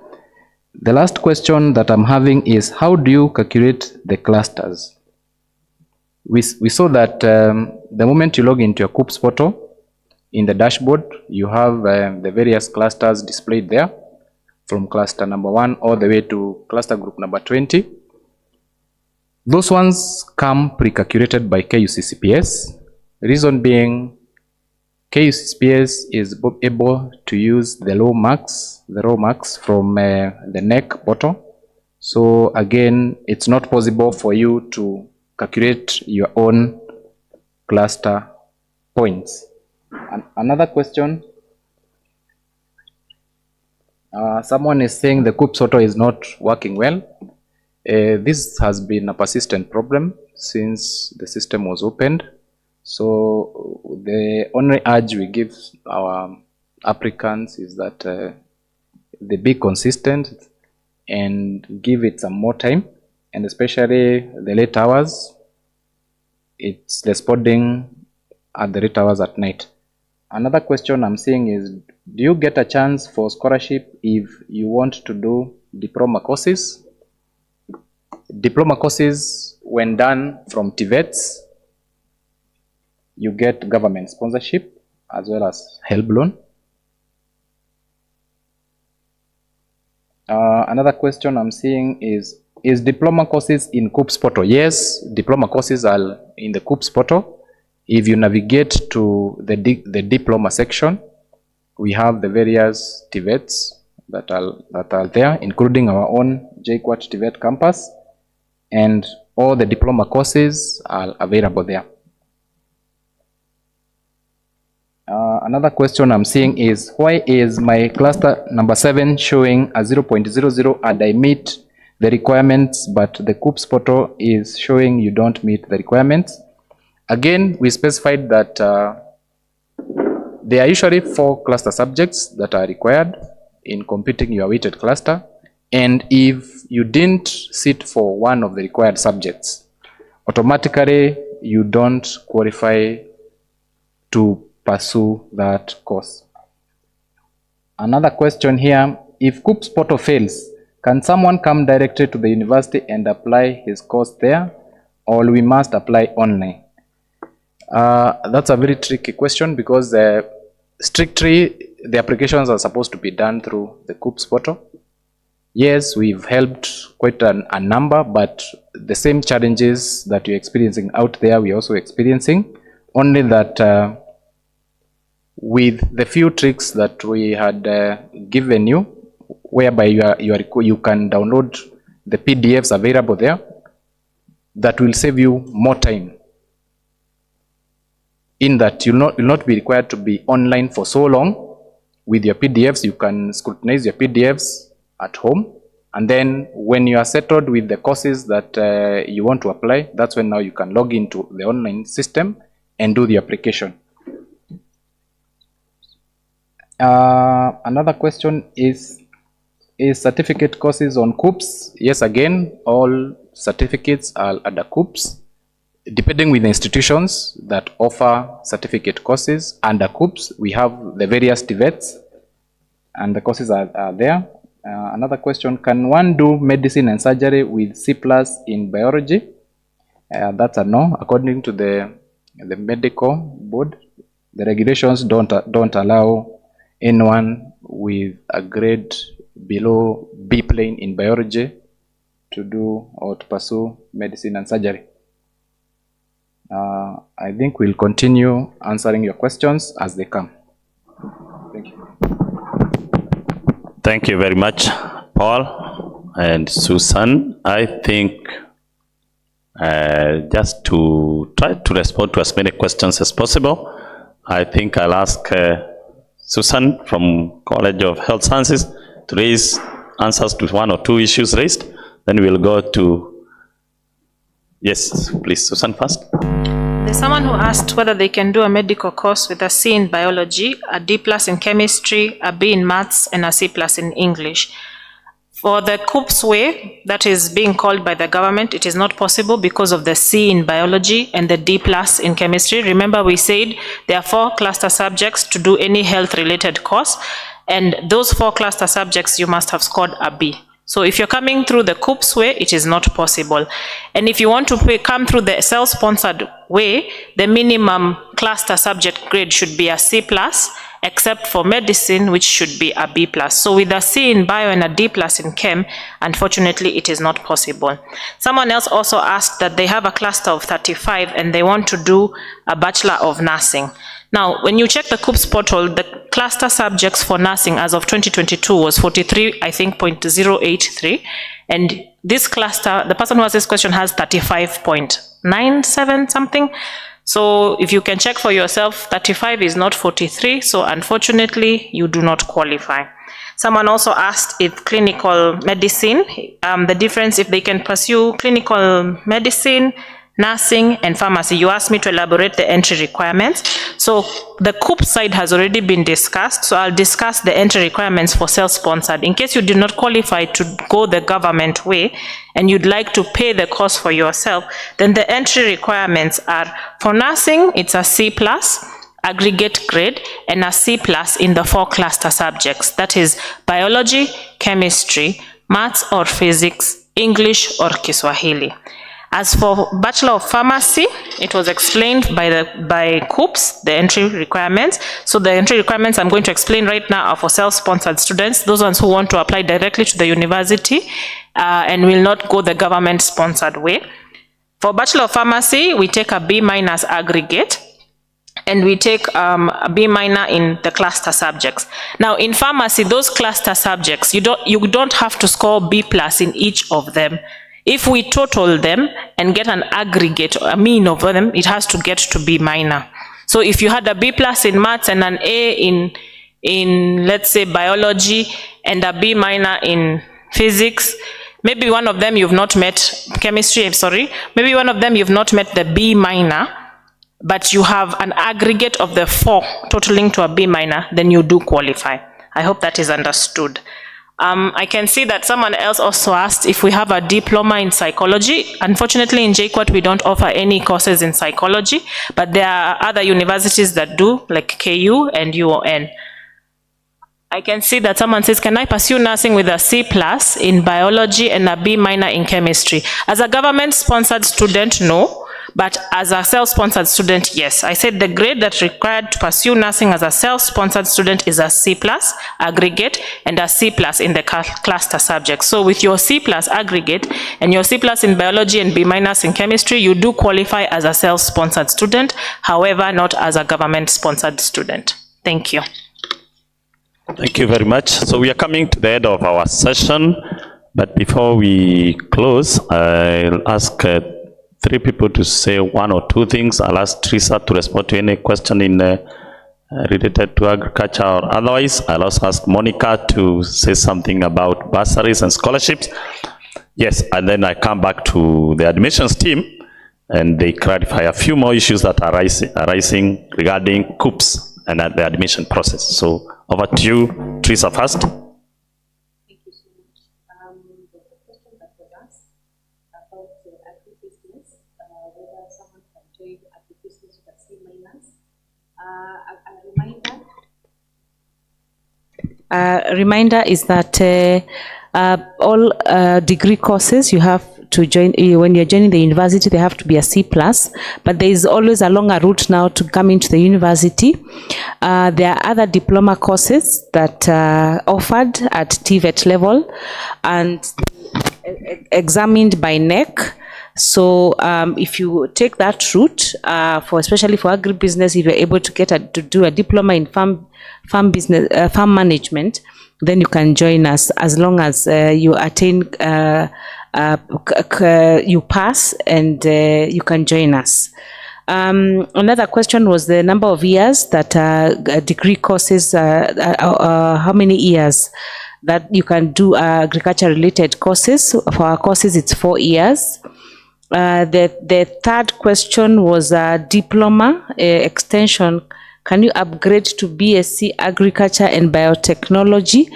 The last question that I'm having is, how do you calculate the clusters? We saw that the moment you log into your KUPS portal, in the dashboard, you have the various clusters displayed there, from cluster number 1 all the way to cluster group number 20. Those ones come pre-calculated by KUCCPS. Reason being, KUCCPS is able to use the raw marks from the NEC portal. So again, it's not possible for you to calculate your own cluster points. And another question, someone is saying the KUPS portal is not working well. This has been a persistent problem since the system was opened. So the only urge we give our applicants is that they be consistent and give it some more time, and especially the late hours. It's responding at the late hours at night. Another question I'm seeing is, do you get a chance for scholarship if you want to do diploma courses? Diploma courses, when done from TVETs, you get government sponsorship as well as help loan. Another question I'm seeing is diploma courses in KUPS portal? Yes, diploma courses are in the KUPS portal. If you navigate to the diploma section, we have the various TVETs that are there, including our own JKUAT TVET campus, and all the diploma courses are available there. Another question I'm seeing is, why is my cluster number 7 showing a 0.00 and I meet the requirements, but the KUPS portal is showing you don't meet the requirements? Again, we specified that there are usually 4 cluster subjects that are required in completing your weighted cluster, And if you didn't sit for one of the required subjects, automatically you don't qualify to pursue that course. Another question here, if KUPS portal fails, can someone come directly to the university and apply his course there, or we must apply online? That's a very tricky question because strictly the applications are supposed to be done through the KUPS portal. Yes, we've helped quite a number, but the same challenges that you're experiencing out there, we're also experiencing, only that with the few tricks that we had given you, whereby you can download the PDFs available there, that will save you more time. In that you'll not be required to be online for so long with your PDFs. You can scrutinize your PDFs at home, and then when you are settled with the courses that you want to apply, that's when now you can log into the online system and do the application. Another question is certificate courses on KUPS? Yes, again, all certificates are under KUPS. Depending with the institutions that offer certificate courses under KUPS, we have the various TVETs, and the courses are there. Another question, can one do medicine and surgery with C+ in biology? That's a no. According to the medical board, the regulations don't allow anyone with a grade below B plane in biology to do or to pursue medicine and surgery. I think we'll continue answering your questions as they come. Thank you. Thank you very much, Paul and Susan. I think just to try to respond to as many questions as possible, I think I'll ask Susan from College of Health Sciences to raise answers to one or two issues raised. Then we'll go to, yes, please, Susan first. There's someone who asked whether they can do a medical course with a C in biology, a D+ in chemistry, a B in maths, and a C+ in English. For the KUPS way that is being called by the government, it is not possible because of the C in biology and the D+ in chemistry. Remember, we said there are 4 cluster subjects to do any health-related course, and those 4 cluster subjects you must have scored a B. So if you're coming through the KUPS way, it is not possible. And if you want to come through the self-sponsored way, the minimum cluster subject grade should be a C+, except for medicine, which should be a B+. So with a C in bio and a D+ in chem, unfortunately, it is not possible. Someone else also asked that they have a cluster of 35 and they want to do a Bachelor of Nursing. Now, when you check the KUPS portal, the cluster subjects for nursing as of 2022 was 43, I think, 0.083. And this cluster, the person who asked this question has 35.97 something. So if you can check for yourself, 35 is not 43. So unfortunately, you do not qualify. Someone also asked if clinical medicine, the difference if they can pursue clinical medicine, nursing, and pharmacy. You asked me to elaborate the entry requirements. So the KUPS side has already been discussed, so I'll discuss the entry requirements for self-sponsored. In case you did not qualify to go the government way and you'd like to pay the cost for yourself, then the entry requirements are, for nursing, it's a C+, aggregate grade, and a C+ in the 4 cluster subjects. That is biology, chemistry, maths or physics, English or Kiswahili. As for Bachelor of Pharmacy, it was explained by KUPS, the entry requirements. So the entry requirements I'm going to explain right now are for self-sponsored students, those ones who want to apply directly to the university and will not go the government-sponsored way. For Bachelor of Pharmacy, we take a B- aggregate, and we take a B- in the cluster subjects. Now in pharmacy, those cluster subjects, you don't have to score B+ in each of them. If we total them and get an aggregate, a mean of them, it has to get to B-. So if you had a B+ in maths and an A in let's say biology and a B- in physics, maybe one of them you've not met, chemistry, I'm sorry, maybe one of them you've not met the B-, but you have an aggregate of the 4 totaling to a B-, then you do qualify. I hope that is understood. I can see that someone else also asked if we have a diploma in psychology. Unfortunately, in JKUAT, we don't offer any courses in psychology, but there are other universities that do, like KU and UON. I can see that someone says, can I pursue nursing with a C+ in biology and a B- in chemistry? As a government-sponsored student, no. But as a self-sponsored student, yes. I said the grade that's required to pursue nursing as a self-sponsored student is a C+ aggregate and a C+ in the cluster subject. So with your C+ aggregate and your C+ in biology and B- in chemistry, you do qualify as a self-sponsored student, however, not as a government-sponsored student. Thank you. Thank you very much. So we are coming to the end of our session, but before we close, I'll ask three people to say one or two things. I'll ask Teresa to respond to any question in related to agriculture or otherwise. I'll also ask Monica to say something about bursaries and scholarships. Yes, and then I come back to the admissions team and they clarify a few more issues that are arising regarding COOPs and the admission process. So over to you, Teresa, first. Reminder is that all degree courses you have to join, when you're joining the university, they have to be a C+, but there is always a longer route now to come into the university. There are other diploma courses that are offered at TVET level and examined by NEC. So if you take that route, especially for agribusiness, if you're able to get to do a diploma in farm management, then you can join us as long as you attain, you pass, and you can join us. Another question was the number of years that degree courses, how many years that you can do agriculture related courses. For our courses, it's 4 years. The third question was a diploma extension. Can you upgrade to BSc Agriculture and Biotechnology?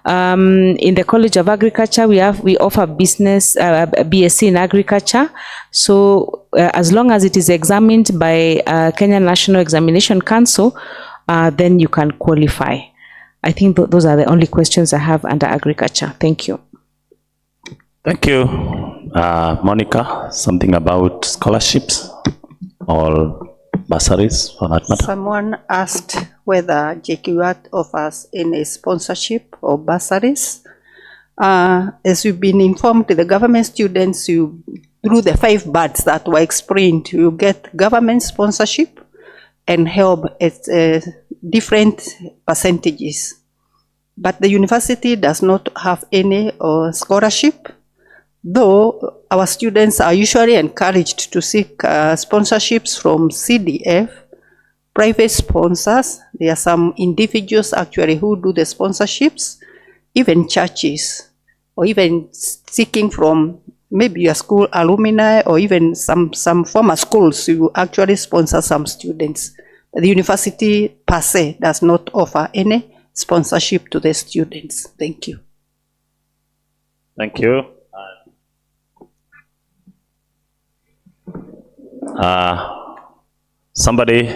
In the College of Agriculture, we offer business BSc in Agriculture. So as long as it is examined by Kenya National Examination Council, then you can qualify. I think those are the only questions I have under agriculture. Thank you. Thank you. Monica, something about scholarships or bursaries for that matter? Someone asked whether JKUAT offers any sponsorship or bursaries. As you've been informed, the government students, through the 5 BATs that were explained, you get government sponsorship and help at different percentages. But the university does not have any scholarship, though our students are usually encouraged to seek sponsorships from CDF, private sponsors. There are some individuals actually who do the sponsorships, even churches, or even seeking from maybe your school alumni, or even some former schools who actually sponsor some students. The university per se does not offer any sponsorship to the students. Thank you. Thank you. Somebody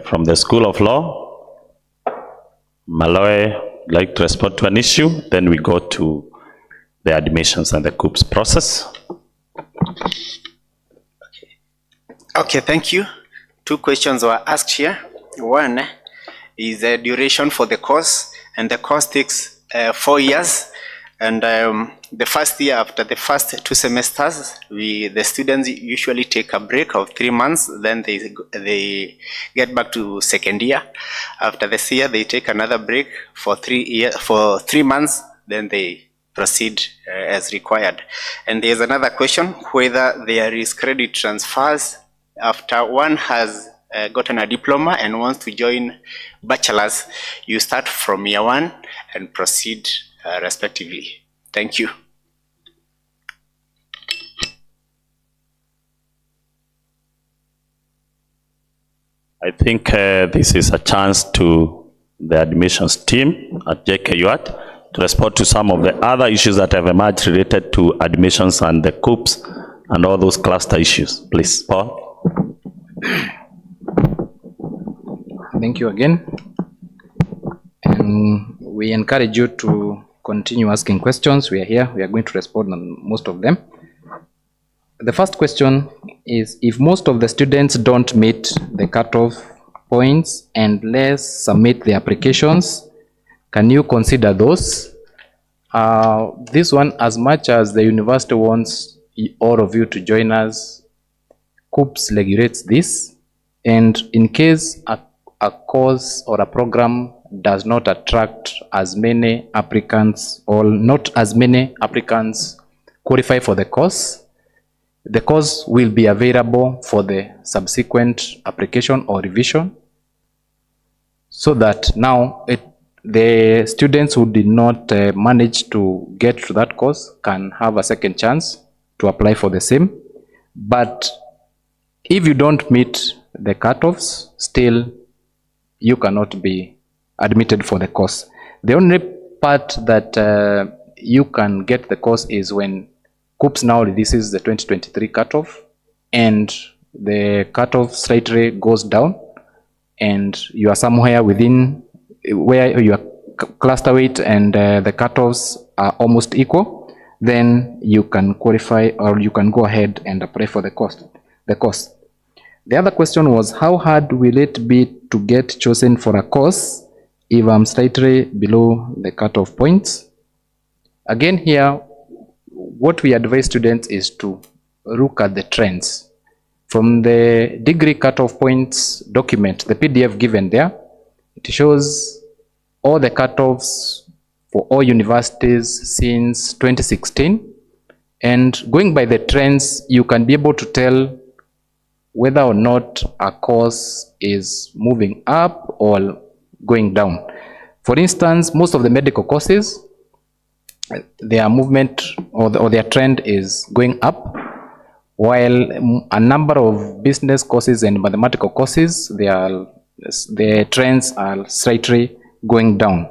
from the School of Law, Maloe, would like to respond to an issue, then we go to the admissions and the COOPs process. Okay, thank you. 2 questions were asked here. One is the duration for the course, and the course takes 4 years. And the first year, after the first 2 semesters, the students usually take a break of 3 months. Then they get back to second year. After this year, they take another break for 3 months. Then they proceed as required. And there's another question whether there is credit transfers after one has gotten a diploma and wants to join bachelor's. You start from year 1 and proceed respectively. Thank you. I think this is a chance to the admissions team at JKUAT to respond to some of the other issues that have emerged related to admissions and the COOPs and all those cluster issues. Please, Paul. Thank you again. And we encourage you to continue asking questions. We are here. We are going to respond on most of them. The first question is, if most of the students don't meet the cutoff points and less submit the applications, can you consider those? This one, as much as the university wants all of you to join us, COOPS regulates this. And in case a course or a program does not attract as many applicants, or not as many applicants qualify for the course will be available for the subsequent application or revision, so that now the students who did not manage to get to that course can have a second chance to apply for the same. But if you don't meet the cutoffs, still you cannot be admitted for the course. The only part that you can get the course is when COOPS now releases the 2023 cutoff and the cutoff slightly goes down and you are somewhere within where your cluster weight and the cutoffs are almost equal, then you can qualify or you can go ahead and apply for the course. The other question was, how hard will it be to get chosen for a course if I'm slightly below the cutoff points? Again here, what we advise students is to look at the trends. From the degree cutoff points document, the PDF given there, it shows all the cutoffs for all universities since 2016. And going by the trends, you can be able to tell whether or not a course is moving up or going down. For instance, most of the medical courses, their movement or their trend is going up, while a number of business courses and mathematical courses, their trends are slightly going down.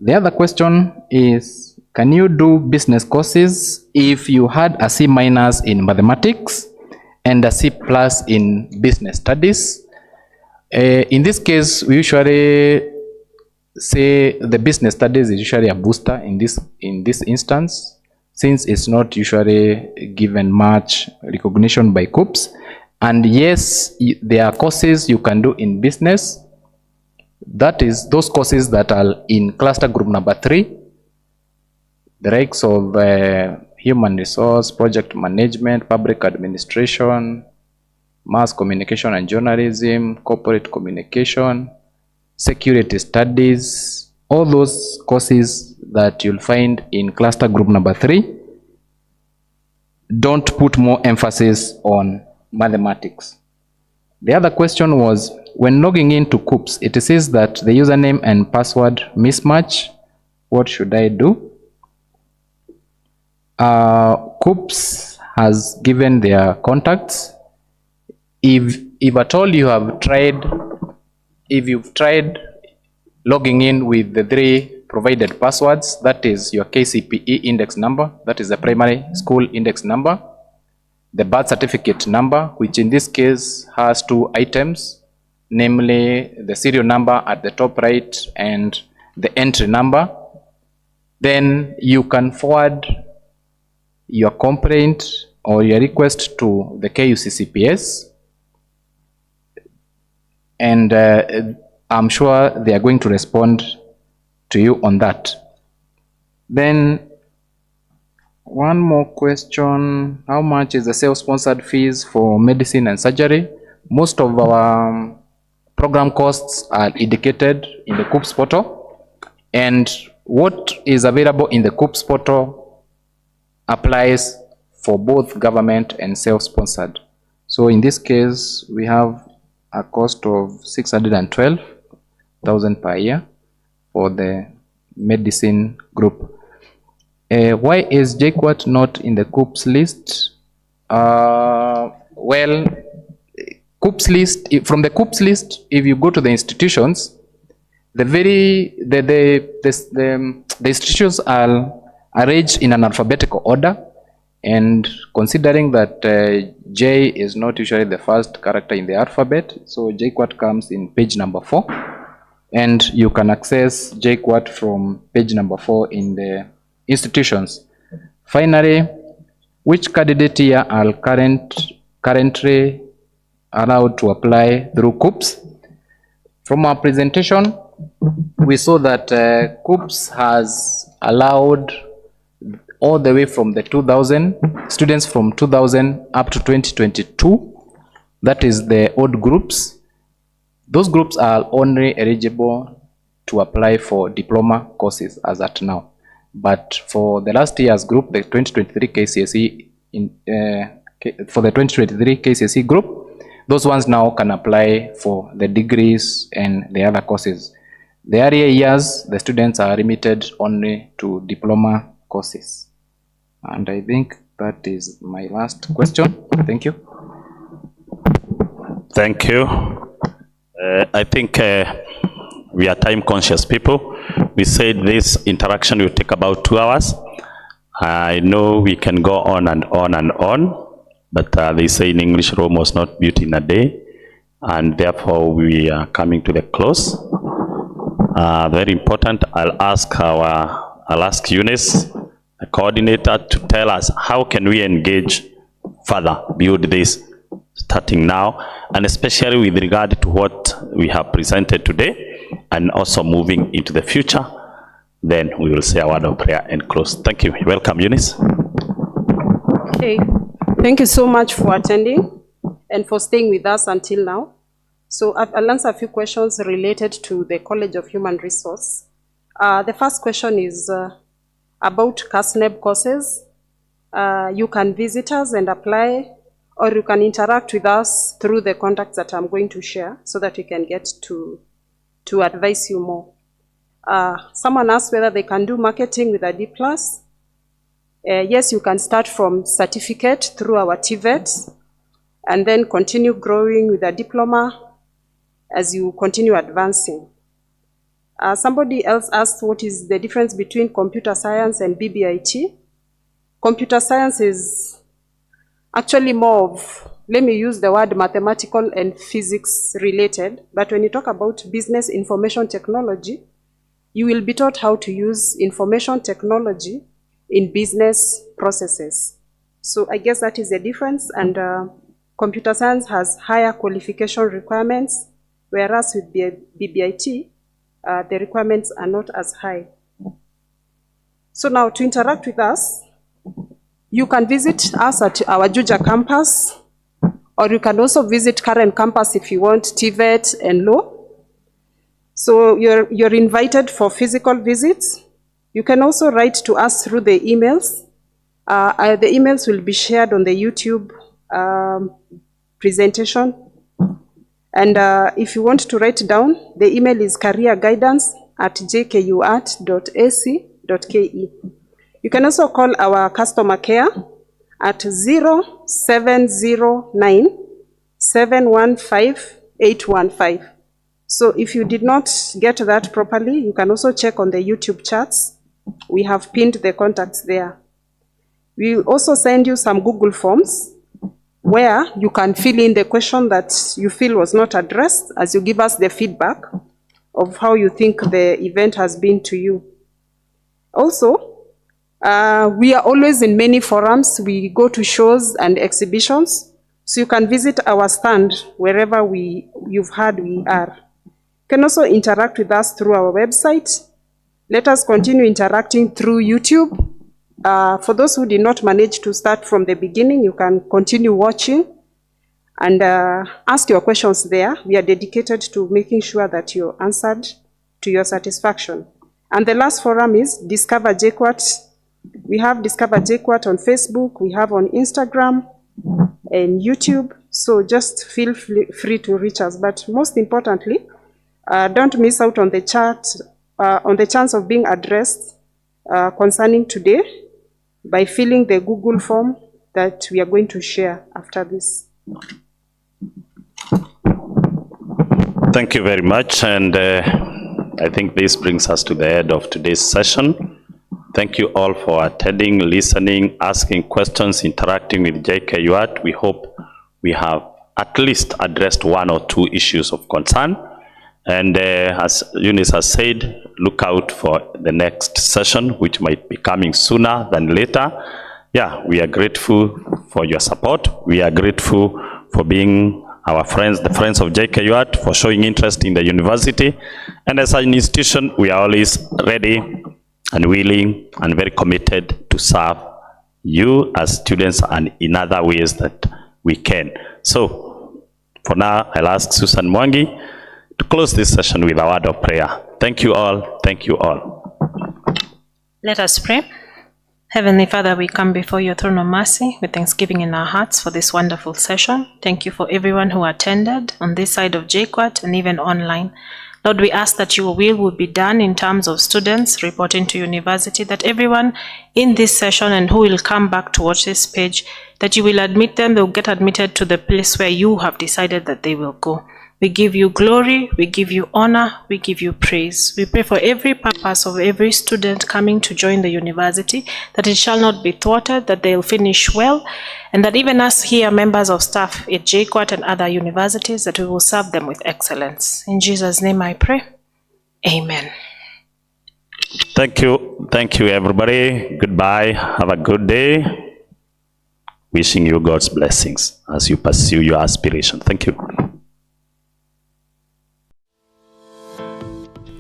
The other question is, can you do business courses if you had a C- in mathematics and a C+ in business studies? In this case, we usually say the business studies is usually a booster in this instance, since it's not usually given much recognition by COOPS. And yes, there are courses you can do in business. That is those courses that are in cluster group number 3, the likes of human resource, project management, public administration, mass communication and journalism, corporate communication, security studies, all those courses that you'll find in cluster group number 3 don't put more emphasis on mathematics. The other question was, when logging into COOPS, it says that the username and password mismatch. What should I do? COOPS has given their contacts. If at all you have tried, if you've tried logging in with the 3 provided passwords, that is your KCPE index number, that is the primary school index number, the birth certificate number, which in this case has 2 items, namely the serial number at the top right and the entry number, then you can forward your complaint or your request to the KUCCPS, and I'm sure they are going to respond to you on that. Then one more question, how much is the self-sponsored fees for medicine and surgery? Most of our program costs are indicated in the COOPS portal, and what is available in the COOPS portal applies for both government and self-sponsored. So in this case, we have a cost of 612,000 per year for the medicine group. Why is JKUAT not in the COOPS list? Well, COOPS list, from the COOPS list, if you go to the institutions, the institutions are arranged in an alphabetical order, and considering that J is not usually the first character in the alphabet, so JKUAT comes in page number 4, and you can access JKUAT from page number 4 in the institutions. Finally, which candidate here are currently allowed to apply through KUPS? From our presentation, we saw that KUPS has allowed all the way from the 2000, students from 2000 up to 2022, that is the odd groups. Those groups are only eligible to apply for diploma courses as at now. But for the last year's group, the 2023 KCSE, for the 2023 KCSE group, those ones now can apply for the degrees and the other courses. The earlier years, the students are limited only to diploma courses. And I think that is my last question. Thank you. Thank you. I think we are time conscious people. We said this interaction will take about 2 hours. I know we can go on and on and on, but they say in English, Rome was not built in a day, and therefore we are coming to the close. Very important. I'll ask Eunice, the coordinator, to tell us how can we engage further, build this starting now, and especially with regard to what we have presented today, and also moving into the future. Then we will say a word of prayer and close. Thank you. Welcome, Eunice. Okay. Thank you so much for attending and for staying with us until now. So I'll answer a few questions related to the College of Human Resource. The first question is about CASNEB courses. You can visit us and apply, or you can interact with us through the contacts that I'm going to share so that we can get to advise you more. Someone asked whether they can do marketing with a D+. Yes, you can start from certificate through our TVET and then continue growing with a diploma as you continue advancing. Somebody else asked what is the difference between computer science and BBIT. Computer science is actually more of, let me use the word mathematical and physics related, but when you talk about business information technology, you will be taught how to use information technology in business processes. So I guess that is the difference, and computer science has higher qualification requirements, whereas with BBIT, the requirements are not as high. So now to interact with us, you can visit us at our Juja campus, or you can also visit current campus if you want TVET and law. So you're invited for physical visits. You can also write to us through the emails. The emails will be shared on the YouTube presentation. And if you want to write down, the email is careerguidance@jkuat.ac.ke. You can also call our customer care at 0709 715 815. So if you did not get that properly, you can also check on the YouTube chats. We have pinned the contacts there. We will also send you some Google Forms where you can fill in the question that you feel was not addressed as you give us the feedback of how you think the event has been to you. Also, we are always in many forums. We go to shows and exhibitions, so you can visit our stand wherever you've heard we are. You can also interact with us through our website. Let us continue interacting through YouTube. For those who did not manage to start from the beginning, you can continue watching and ask your questions there. We are dedicated to making sure that you're answered to your satisfaction. And the last forum is Discover JKUAT. We have Discover JKUAT on Facebook, we have on Instagram and YouTube. So just feel free to reach us. But most importantly, don't miss out on the chat, on the chance of being addressed concerning today by filling the Google form that we are going to share after this. Thank you very much. And I think this brings us to the end of today's session. Thank you all for attending, listening, asking questions, interacting with JKUAT. We hope we have at least addressed one or two issues of concern. And as Eunice has said, look out for the next session, which might be coming sooner than later. Yeah, we are grateful for your support. We are grateful for being our friends, the friends of JKUAT, for showing interest in the university. And as an institution, we are always ready and willing and very committed to serve you as students and in other ways that we can. So for now, I'll ask Susan Mwangi to close this session with a word of prayer. Thank you all. Thank you all. Let us pray. Heavenly Father, we come before your throne of mercy with thanksgiving in our hearts for this wonderful session. Thank you for everyone who attended on this side of JKUAT and even online. Lord, we ask that your will be done in terms of students reporting to university, that everyone in this session and who will come back to watch this page, that you will admit them, they'll get admitted to the place where you have decided that they will go. We give you glory, we give you honor, we give you praise. We pray for every purpose of every student coming to join the university, that it shall not be thwarted, that they'll finish well, and that even us here, members of staff at JKUAT and other universities, that we will serve them with excellence. In Jesus' name I pray. Amen. Thank you. Thank you, everybody. Goodbye. Have a good day. Wishing you God's blessings as you pursue your aspiration. Thank you.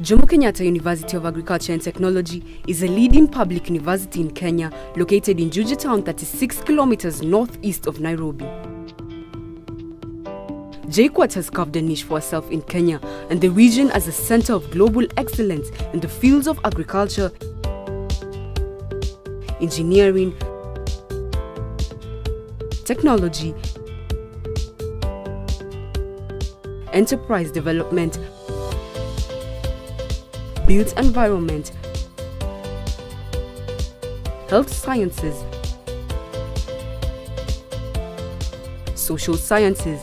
Jomo Kenyatta University of Agriculture and Technology is a leading public university in Kenya, located in Juja Town, 36 kilometers northeast of Nairobi. JKUAT has carved a niche for itself in Kenya and the region as a center of global excellence in the fields of agriculture, engineering, technology, enterprise development, built environment, health sciences, social sciences,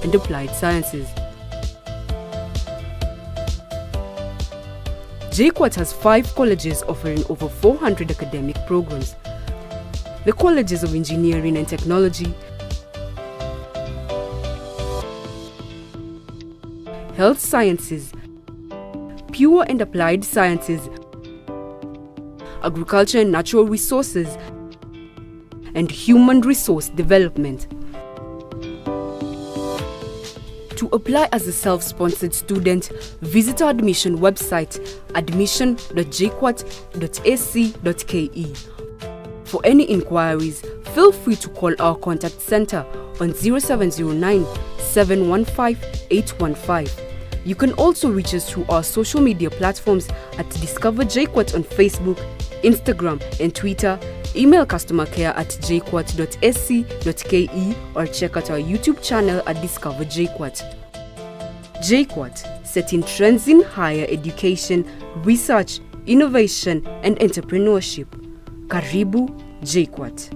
and applied sciences. JKUAT has 5 colleges offering over 400 academic programs. The colleges of Engineering and Technology, Health Sciences, Pure and Applied Sciences, Agriculture and Natural Resources, and Human Resource Development. To apply as a self-sponsored student, visit our admission website, admission.jkuat.ac.ke. For any inquiries, feel free to call our contact center on 0709 715 815. You can also reach us through our social media platforms at Discover JKUAT on Facebook, Instagram, and Twitter. Email customer care at jkuat.sc.ke or check out our YouTube channel at Discover JKUAT. JKUAT, setting trends in higher education, research, innovation, and entrepreneurship. Karibu JKUAT.